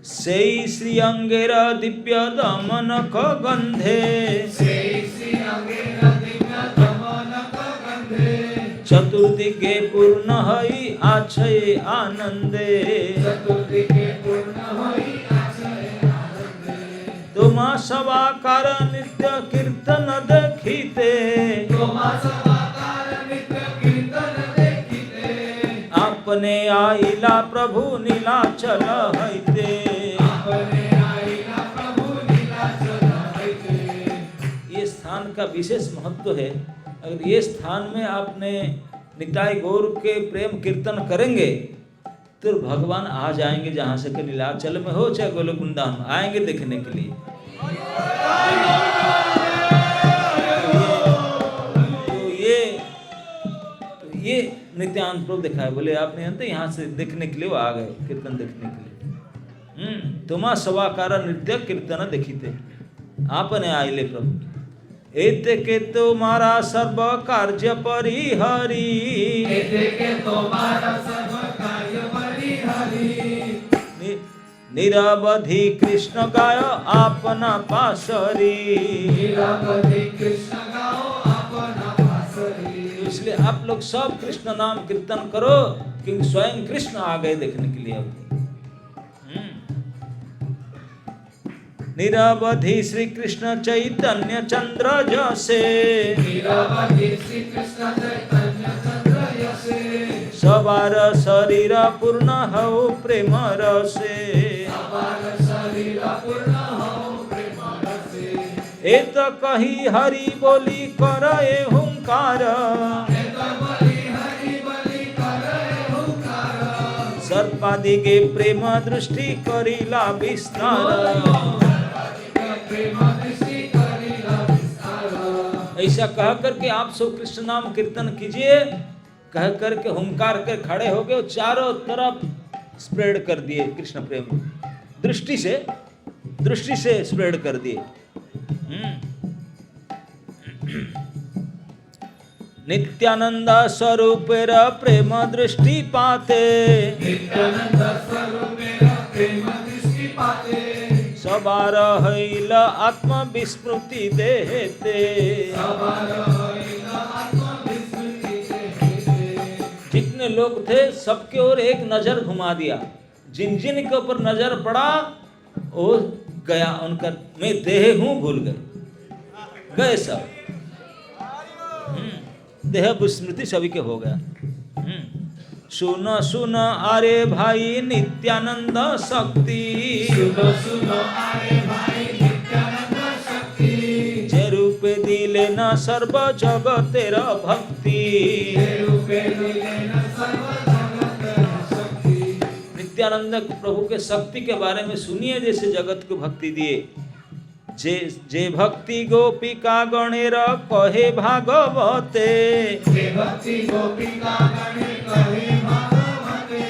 सेई श्री अंगेर दिव्य दमन क गंधे। सेई श्री अंगेर दिव्य दमन क गंधे। चतुर्दिगे पूर्ण हई आछय आनंदे। चतुर्दिगे पूर्ण हई आछय आनंदे। तुमा सवाकार नित्य कीर्तन देखिते। तुमा सवाकार नित्य कीर्तन देखिते। अपने आइला प्रभु नीलाचल हईते। ये स्थान का विशेष महत्व है। अगर ये स्थान में आपने निताई गौर के प्रेम कीर्तन करेंगे तो भगवान आ जाएंगे, जहाँ से कि नीलाचल में हो चाहे गोलोक वृंदावन आएंगे देखने के लिए। तो ये नित्यानंद प्रभु दिखाए, बोले आपने अंत यहाँ से देखने के लिए वो आ गए कीर्तन देखने के लिए। तुमा सवाकार नृत्य कीर्तन देखिते। आपने आइले प्रभु। एते के तुम्हारा सर्व कार्य परिहरी, के तुम्हारा सब कार्य परिहरी। निरवधि कृष्ण गायो अपना पासरी, निरवधि कृष्ण गाओ अपना पासरी। इसलिए आप लोग सब कृष्ण नाम कीर्तन करो, क्योंकि स्वयं कृष्ण आ गए देखने के लिए अब। निरवधि श्री कृष्ण चैतन्य चंद्र जसे, निरवधि श्री कृष्ण चैतन्य चंद्र जसे। सवार शरीर पूर्ण हो प्रेम रसे, सवार शरीर पूर्ण हो प्रेम रसे। एत कही हरि बोली करे हुंकार, एत बलि हरि बलि करे हुंकार। सर्पादिगे प्रेम दृष्टि करिला विस्तार। प्रेम दृष्टि करिला विस्तार। ऐसा कह करके आप सब कृष्ण नाम कीर्तन कीजिए, कह करके हुंकार के खड़े हो गए और चारों तरफ स्प्रेड कर दिए कृष्ण प्रेम, दृष्टि से स्प्रेड कर दिए। नित्यानंद स्वरूपेर प्रेम दृष्टि पाते, नित्यानंद स्वरूपेर प्रेम दृष्टि पाते। सवार हईल आत्म विस्मृति देहते, सवार हईल आत्म विस्मृति देहते। जितने लोग थे सबके ओर एक नजर घुमा दिया, जिन जिन के ऊपर नजर पड़ा वो गया, उनका मैं देह हूं भूल गए सब। देह विस्मृति सभी के हो गया। सुनो सुनो अरे भाई नित्यानंद शक्ति, सुनो सुनो अरे भाई नित्यानंद शक्ति। जे रूपे दिले न सर्व जगतेर भक्ति, जे रूपे दिले न सर्व जगतेर शक्ति। नित्यानंद प्रभु के शक्ति के बारे में सुनिए, जैसे जगत को भक्ति दिए। जे भक्ति गोपिका गणेर कहे भागवते, जे भक्ति गोपिका गणे कहे भागवते।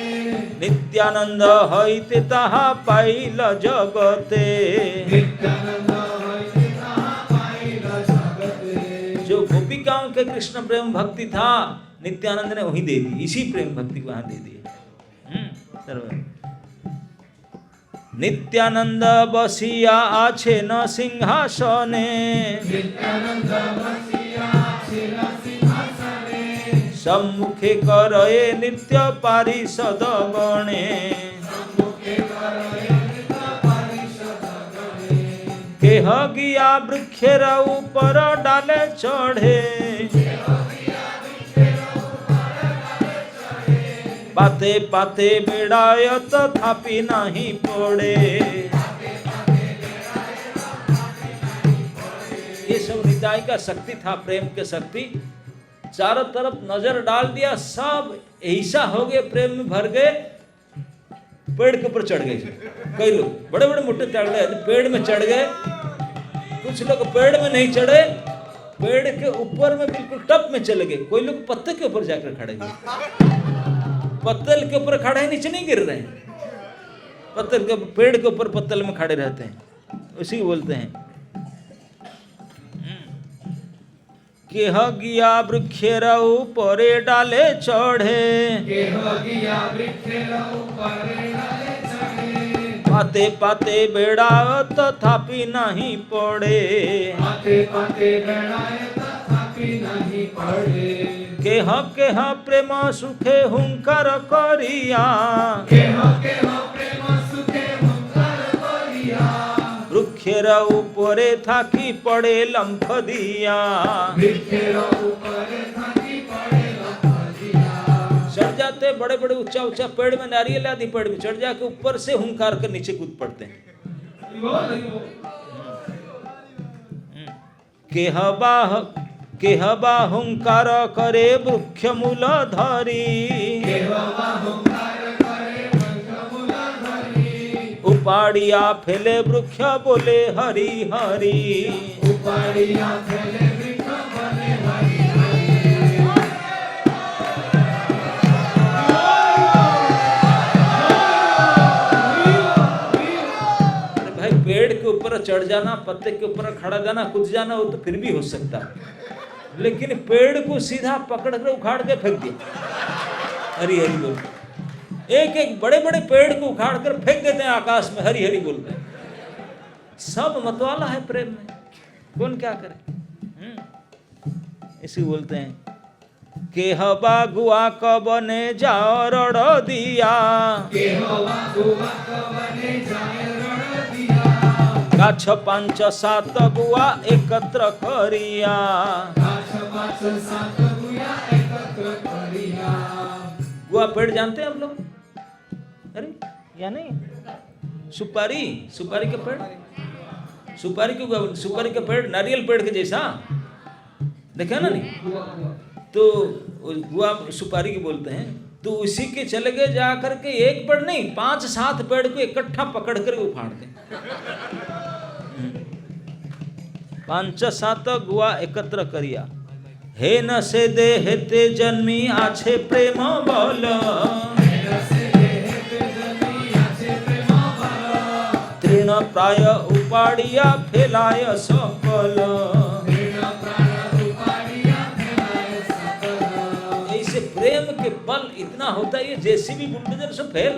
नित्यानंद हईते ताहा पाइल जगते, नित्यानंद हईते ताहा पाइल जगते। जो गोपिकाओं के कृष्ण प्रेम भक्ति था नित्यानंद ने वही दे दी, इसी प्रेम भक्ति को वहां दे दी। नित्यानंद बसिया आछे न सिंहासने, नित्यानंद बसिया आछे न सिंहासने। सम्मुखे करए नित्य पारिषद गणे, सम्मुखे करए नित्य पारिषद गणे। केह गिया वृक्षेर ऊपर डाले चढ़े, पाते पाते बेड़ाय तथापि नहीं पड़े। ये सब निताई का शक्ति था, प्रेम के शक्ति। चारों तरफ नजर डाल दिया, सब ऐसा हो गए, प्रेम में भर गए, पेड़ के ऊपर चढ़ गए। कई लोग बड़े बड़े मोटे चढ़ गए, पेड़ में चढ़ गए। कुछ लोग पेड़ में नहीं चढ़े, पेड़ के ऊपर में बिल्कुल टप में चले गए। कोई लोग पत्ते के ऊपर जाकर खड़े हुए, पत्तल के ऊपर खड़े हैं, नीचे नहीं गिर रहे हैं। पत्तल के पेड़ के ऊपर पत्तल में खड़े रहते हैं, उसी बोलते हैं। केह गिया वृक्षेर ऊपरे डाले चढ़े, केह गिया वृक्षेर ऊपरे डाले चढ़े। पाते पाते बेड़ा तथापि नहीं पड़े, पाते पाते बेड़ाए तथापि नहीं पड़े। केह केह प्रेम सुखे हुंकार करिया, केह केह प्रेम सुखे हुंकार करिया। वृक्षेर ऊपरे थाकी पड़े लंफ दिया, वृक्षेर ऊपरे थाकी पड़े लंफ दिया। चढ़ जाते बड़े बड़े ऊंचा ऊंचा पेड़ में, नारियल आदि पेड़ में चढ़ जाके ऊपर से हुंकार कर नीचे कूद पड़ते हैं। केहबा हुंकार करे वृक्ष मूल धरी, उपाड़िया फैले वृक्ष बोले हरि हरि, उपाड़िया फैले वृक्ष बोले हरि हरि। अरे भाई, पेड़ के ऊपर ऊपर चढ़ जाना, पत्ते के ऊपर खड़ा जाना, कूद जाना, वो तो फिर भी हो सकता है, लेकिन पेड़ को सीधा पकड़ कर उखाड़ के फेंक दिया। हरी हरी बोल, एक एक बड़े बड़े पेड़ को उखाड़ कर फेंक देते हैं आकाश में, हरी हरी बोलते हैं। सब मतवाला है प्रेम में, कौन क्या करे। इसी बोलते हैं के हवा गुआ कबने जाओ रड़ दिया, गाछ 5-7 गुआ एकत्र करिया। गुआ पेड़ जानते हैं आप लोग? अरे या नहीं? सुपारी, सुपारी का पेड़, सुपारी के, सुपारी का पेड़ नारियल पेड़ के जैसा, देखा ना नहीं? तो गुआ सुपारी की बोलते हैं। तो उसी के चले गए जा करके, एक पेड़ नहीं 5-7 पेड़ को इकट्ठा पकड़ कर उखाड़ दे। 5-7 गुआ एकत्र करिया, हे न से दे हेते जन्मी आछे प्रेम बल, तृण प्राय उपाड़िया फैलाय सकल। ऐसे प्रेम के बल इतना होता है, ये जेसीबी बुलडोजर से फेल।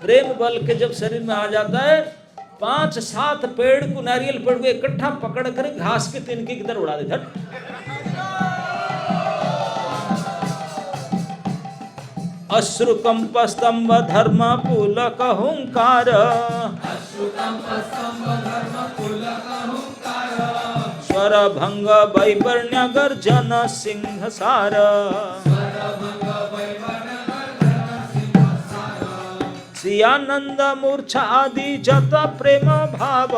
प्रेम बल के जब शरीर में आ जाता है, 5-7 पेड़ को, नारियल पेड़ को इकट्ठा पकड़ कर घास के तिनके की तरह उड़ा दे। धट अश्रुकंप स्तंभ धर्म पुलक हुंकार, स्वर भंग वैवर्ण्य गर्जन सिंहसार। श्री आनंद मूर्छा आदि जत प्रेम भाव,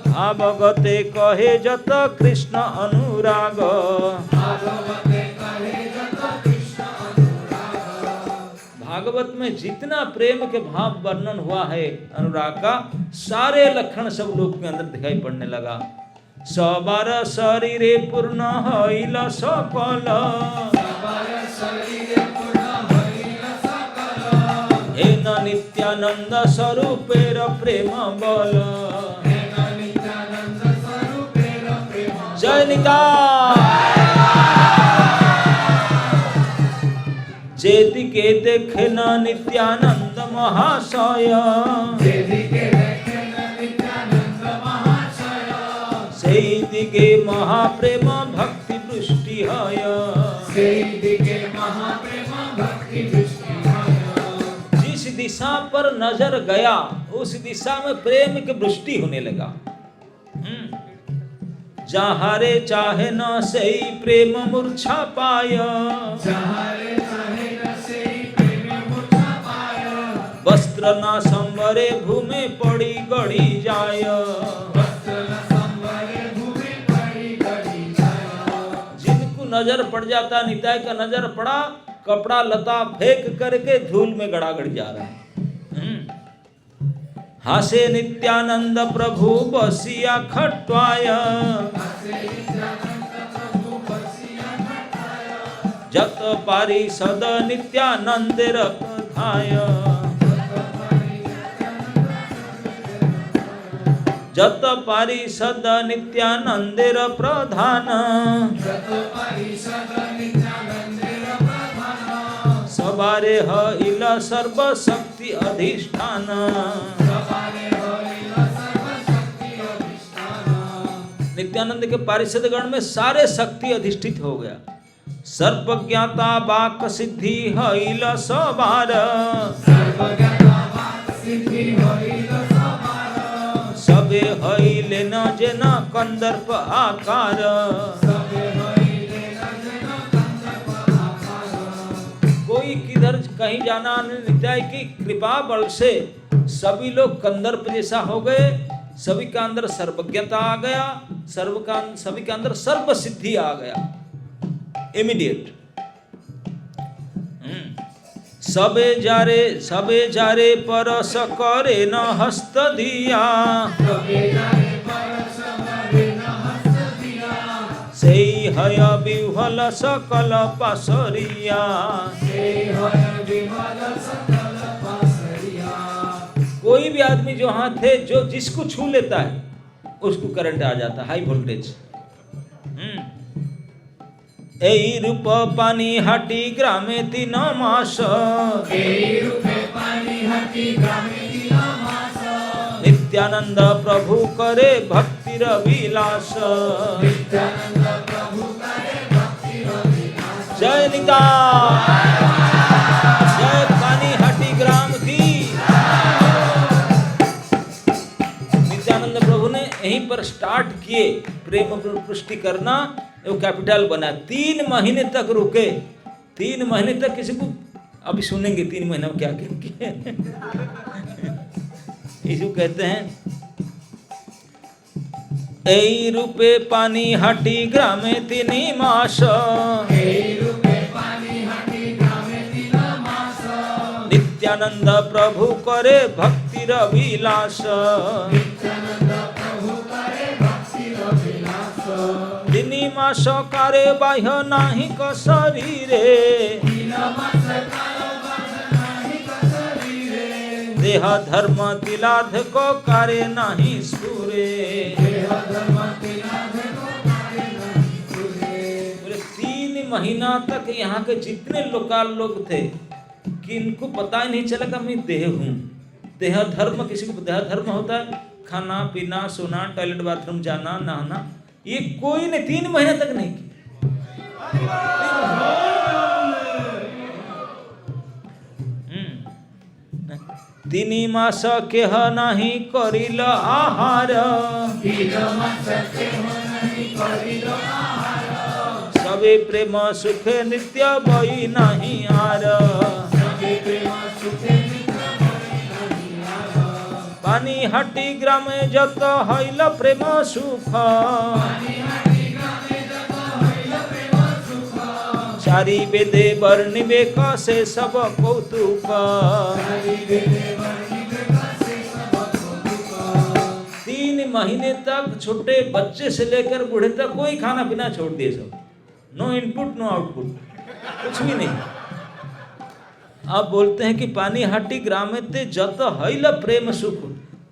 भावगते कहे जत कृष्ण अनुराग। भागवत में जितना प्रेम के भाव वर्णन हुआ है, अनुराग का, सारे लक्षण सब लोग के अंदर दिखाई पड़ने लगा। सबार शरीरे पूर्ण हईल सकल, हे न नित्यानंद स्वरूपेर प्रेम बल। जय निताय। जेति के देखे न नित्यानंद महाशय, सेई दिगे महाप्रेम भक्ति वृष्टि हय। जिस दिशा पर नजर गया, उस दिशा में प्रेम की वृष्टि होने लगा। जहारे चाहे न सही प्रेम मूर्छा पाय, वस्त्र न संवरे भूमि पड़ी गड़ी जाय। जिनको नजर पड़ जाता, निताय का नजर पड़ा, कपड़ा लता फेंक करके धूल में गड़ागड़ जा रहे हैं। हासे नित्यानंद प्रभु बसिया खट्वाय, जत पारिषद नित्यानंद रखाय। जत पारिषद नित्यानंद प्रधान, सबारे हईल सर्व शक्ति अधिष्ठान। नित्यानंद के पारिषद गण में सारे शक्ति अधिष्ठित हो गया। सर्वज्ञाता वाक सिद्धि हईल सबार, सबे हईले न जेन कंदर्प आकार। कोई किधर कहीं जाना नहीं, नित्याय की कृपा बल से सभी लोग कंदर्प जैसा हो गए। सभी का अंदर सर्वज्ञता आ गया, सभी का अंदर सर्व सिद्धि आ गया इमीडिएट। सबे जारे परस करे न हस्त दिया, सेई हय विह्वल सकल पासरिया। आदमी जो वहां थे, जो जिसको छू लेता है उसको करंट आ जाता है, हाई वोल्टेज। এই রূপ পানি হাটি গ্রামে 3 মাস, নিত্যানন্দ প্রভু করে ভক্তির বিলাস। জয় নিতাই, জয় পানিহাটি ग्राम की। नित्यानंद प्रभु ने यहीं पर स्टार्ट किए प्रेम पुष्टि करना, वो कैपिटल बना। 3 महीने तक रुके, 3 महीने तक किसी को, अभी सुनेंगे 3 महीने में क्या किए। इसको कहते हैं এই রূপে পানিহাটি গ্রামে 3 মাস, নিত্যানন্দ প্রভু করে ভক্তির বিলাস। 3 মাস কারে বাহ্য নাহি ক শরীরে, देह धर्म तिलाध को करे नहीं सुरे। बोले 3 महीना तक यहाँ के जितने लोकाल लोग थे कि इनको पता ही नहीं चला कि मैं देह हूँ। देह धर्म, किसी को देह धर्म होता है खाना पीना सोना टॉयलेट बाथरूम जाना नहाना, ये कोई ने 3 महीने तक नहीं किया। 3 मास केह नहीं करिल आहार, सबे प्रेम सुखे नित्य बई नहीं आर। पानिहाटी ग्रामे जत हईल प्रेम सुख, चारि वेदे वर्णिबे से सब कौतुक। 3 महीने तक छोटे बच्चे से लेकर बूढ़े तक कोई खाना पीना छोड़ दिए सब। नो इनपुट नो आउटपुट, कुछ भी नहीं। अब बोलते हैं कि पानिहाटी ग्राम में ते जत हईल प्रेम सुख,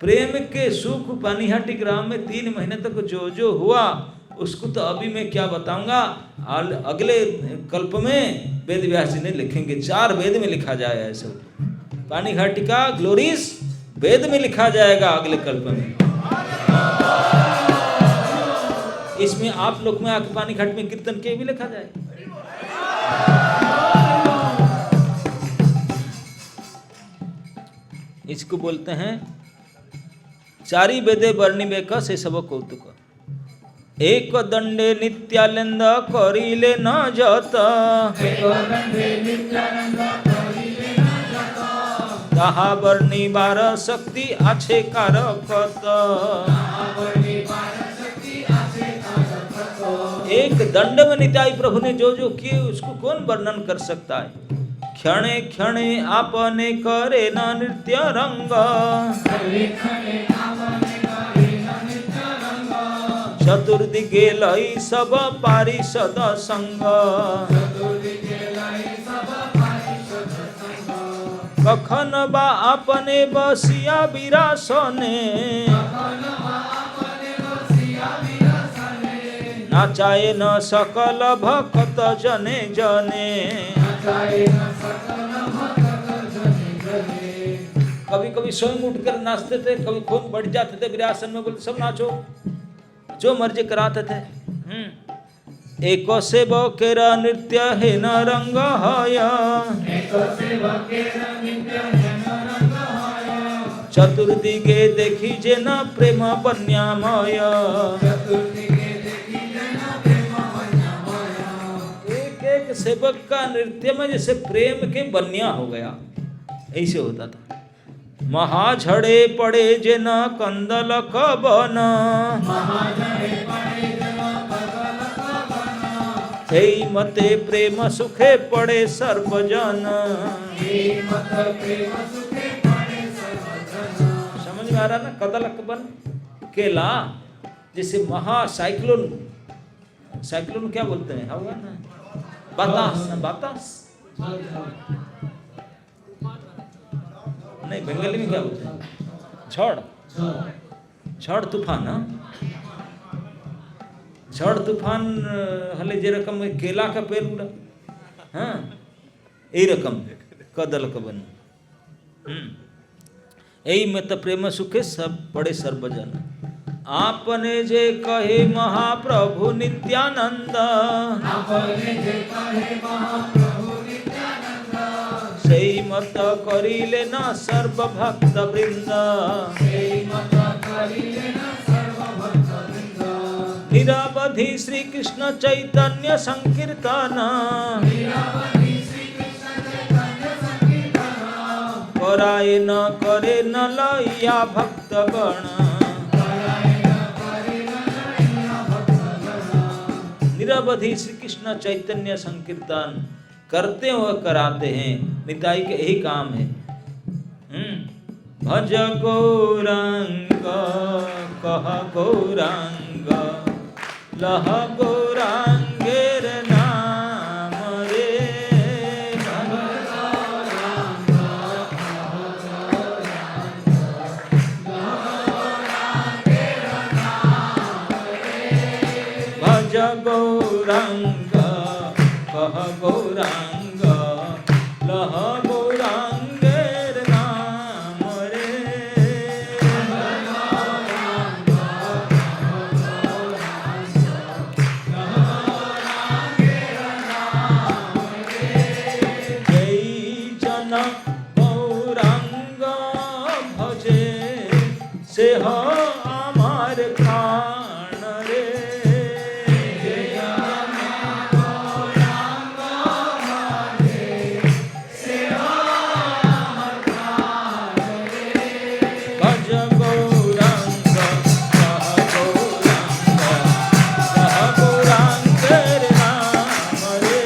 प्रेम के सुख पानिहाटी ग्राम में 3 महीने तक जो हुआ उसको तो अभी मैं क्या बताऊंगा, अगले कल्प में वेद व्यास जी ने लिखेंगे। 4 वेद में लिखा जाएगा ऐसे। पानिहाटी का ग्लोरीज वेद में लिखा जाएगा अगले कल्प में। इसमें आप लोग में आके पानिघाट में कीर्तन के भी लिखा जाएगा। इसको बोलते हैं चारि वेदे वर्णिबे से सब कौतुक। एक दंडे नित्यानंद करिले न जत, ताहा वर्णिबार शक्ति आछे कारकत। एक दंड में नित्याई प्रभु ने जो जो किए उसको कौन वर्णन कर सकता है। क्षणे क्षणे आपने करे न नृत्य रंग, चतुर्दिगे लई सब पारिषद संग। कखन बा आपने बसिया विरासने, नाचाए न सकल भक्त जने जने। कभी कभी स्वयं उठकर नाचते थे, कभी खून बढ़ जाते थे विरासन में, बोलते सब नाचो, जो मर्जी कराते थे। एक सेवकेर नृत्य है न रंग हय, चतुर्दिगे देखी जे न प्रेम बन्यामय। एक एक सेवक का नृत्य में जैसे प्रेम के बन्या हो गया, ऐसे होता था। महाझड़े पड़े जे न कंदल कबन, हे मते प्रेम सुखे पड़े सर्वजन। समझ में आ रहा ना? कदलकबन केला जैसे महा साइक्लोन, साइक्लोन क्या बोलते हैं होगा ना, बतास ना, बतास नहीं, बंगाली में क्या बोलते हैं? झड़ झड़ झड़ तूफान झड़ तूफान हले जे रकम में केला का पेड़ उड़ा हाँ यही रकम कदल का बन यही में तो प्रेम सुखे सब बड़े सर्वजन आपने जे कहे महाप्रभु नित्यानंद आपने जे कहे महाप्रभु नित्यानंद सही मत करिले ना सर्व भक्त वृंद सही मत करिले ना सर्व भक्त वृंद निरवधि श्री कृष्ण चैतन्य संकीर्तन निरवधि श्री कृष्ण चैतन्य संकीर्तन कराए न करे न लैया भक्त गण निरवधि श्री कृष्ण चैतन्य संकीर्तन करते हुए कराते हैं। निताई के यही काम है। भज गौरांग कह गौरांग लह गौरांगेर नाम रे भज गौरांग कह गौरांग लह गौरांगेर नाम रे जय जन गौरांग भजे से हो हमार प्राण रे भज गौरांग कह गौरांग कह गौरांगेर नाम रे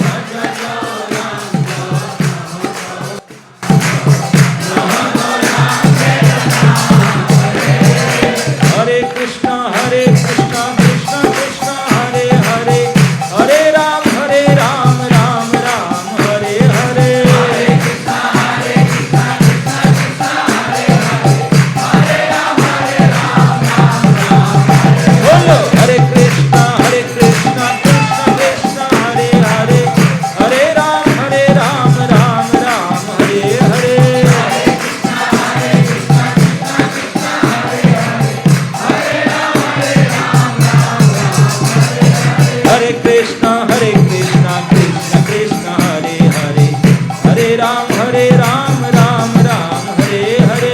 भज हरे कृष्णा कृष्णा कृष्णा हरे हरे हरे राम राम राम हरे हरे बोलो हरे कृष्णा कृष्णा कृष्णा हरे हरे हरे राम राम हरे हरे हरे कृष्णा कृष्णा कृष्णा हरे हरे हरे राम राम हरे हरे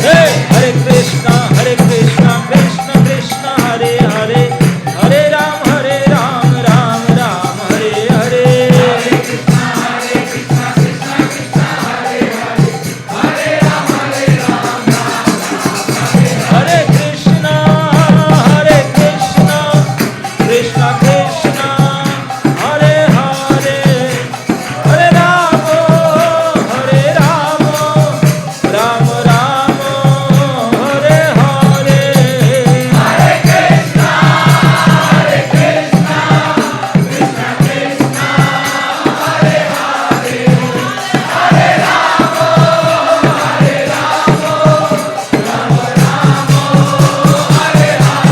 हे हरे कृष्णा कृष्णा कृष्णा हरे हरे हरे राम राम हरे हरे हरे कृष्णा कृष्णा कृष्णा हरे हरे हरे राम राम हरे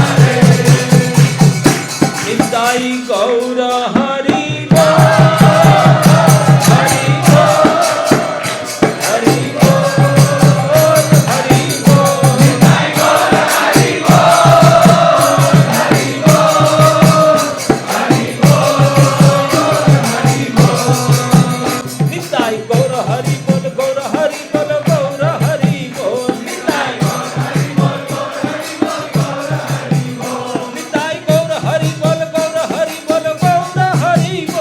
हरे निताई गौर हरि हरि हरि हरि निताई गौर हरि बोल गौर हरि बोल गौर हरि बोल निताई गौर हरि बोल निताई गौर हरि बोल गौर हरि बोल गौर हरि बोल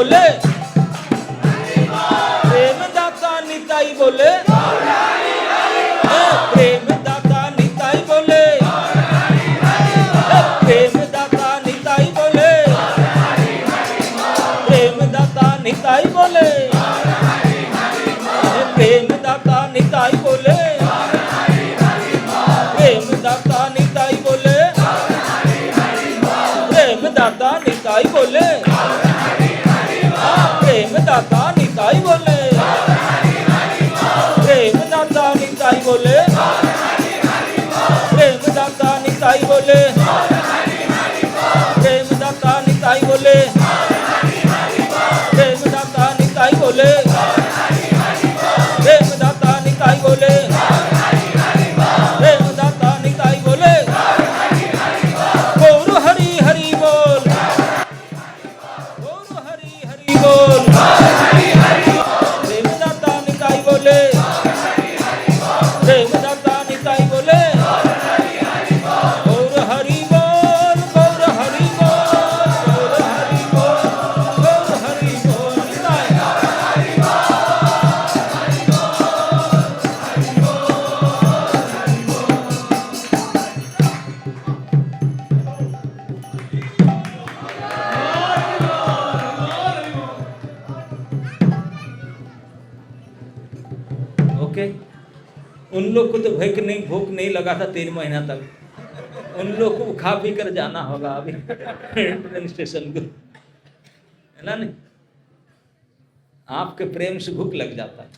बोले, प्रेम दाता निताई बोले, प्रेम दाता निताई बोले, प्रेम दाता निताई बोले, प्रेम दाता निताई बोले, प्रेम दाता निताई बोले, प्रेम दाता निताई बोले, प्रेम दाता निताई बोले, प्रेम दाता निताई बोले, प्रेम दाता निताई बोले, प्रेम दाता निताई बोले, प्रेम दाता निताई बोले, प्रेम दाता निताई बोले, प्रेम दाता निताई बोले, प्रेम दाता निताई बोले, गौर हरि हरि बोल, गौर हरि हरि बोल, प्रेम दाता निताई बोले, प्रेम दाता निताई बोले, गौर हरि बोल, गौर हरि बोल, गौर हरि बोल, गौर हरि बोल, निताई ओके। उन लोग को तो भूख नहीं लगा था 3 महीना तक, उन लोग को खा पी कर जाना होगा अभी ट्रेन स्टेशन को, है ना? नहीं, आपके प्रेम से भूख लग जाता है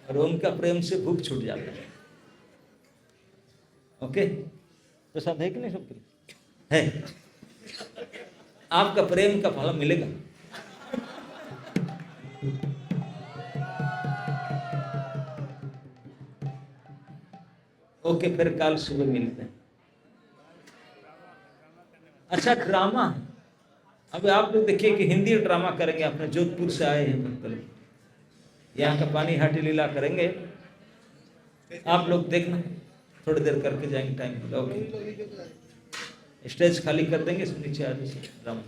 और उनका प्रेम से भूख छूट जाता है। ओके, प्रसाद है कि नहीं सबके? है। आपका प्रेम का फल मिलेगा। ओके, फिर कल सुबह मिलते हैं। अच्छा, ड्रामा है। अब आप लोग देखिए कि हिंदी ड्रामा करेंगे, अपने जोधपुर से आए हैं भक्त, यहाँ का पानी हाटी लीला करेंगे, आप लोग देखना, थोड़ी देर करके जाएंगे, टाइम। ओके, स्टेज खाली कर देंगे, नीचे आ जाइए ड्रामा।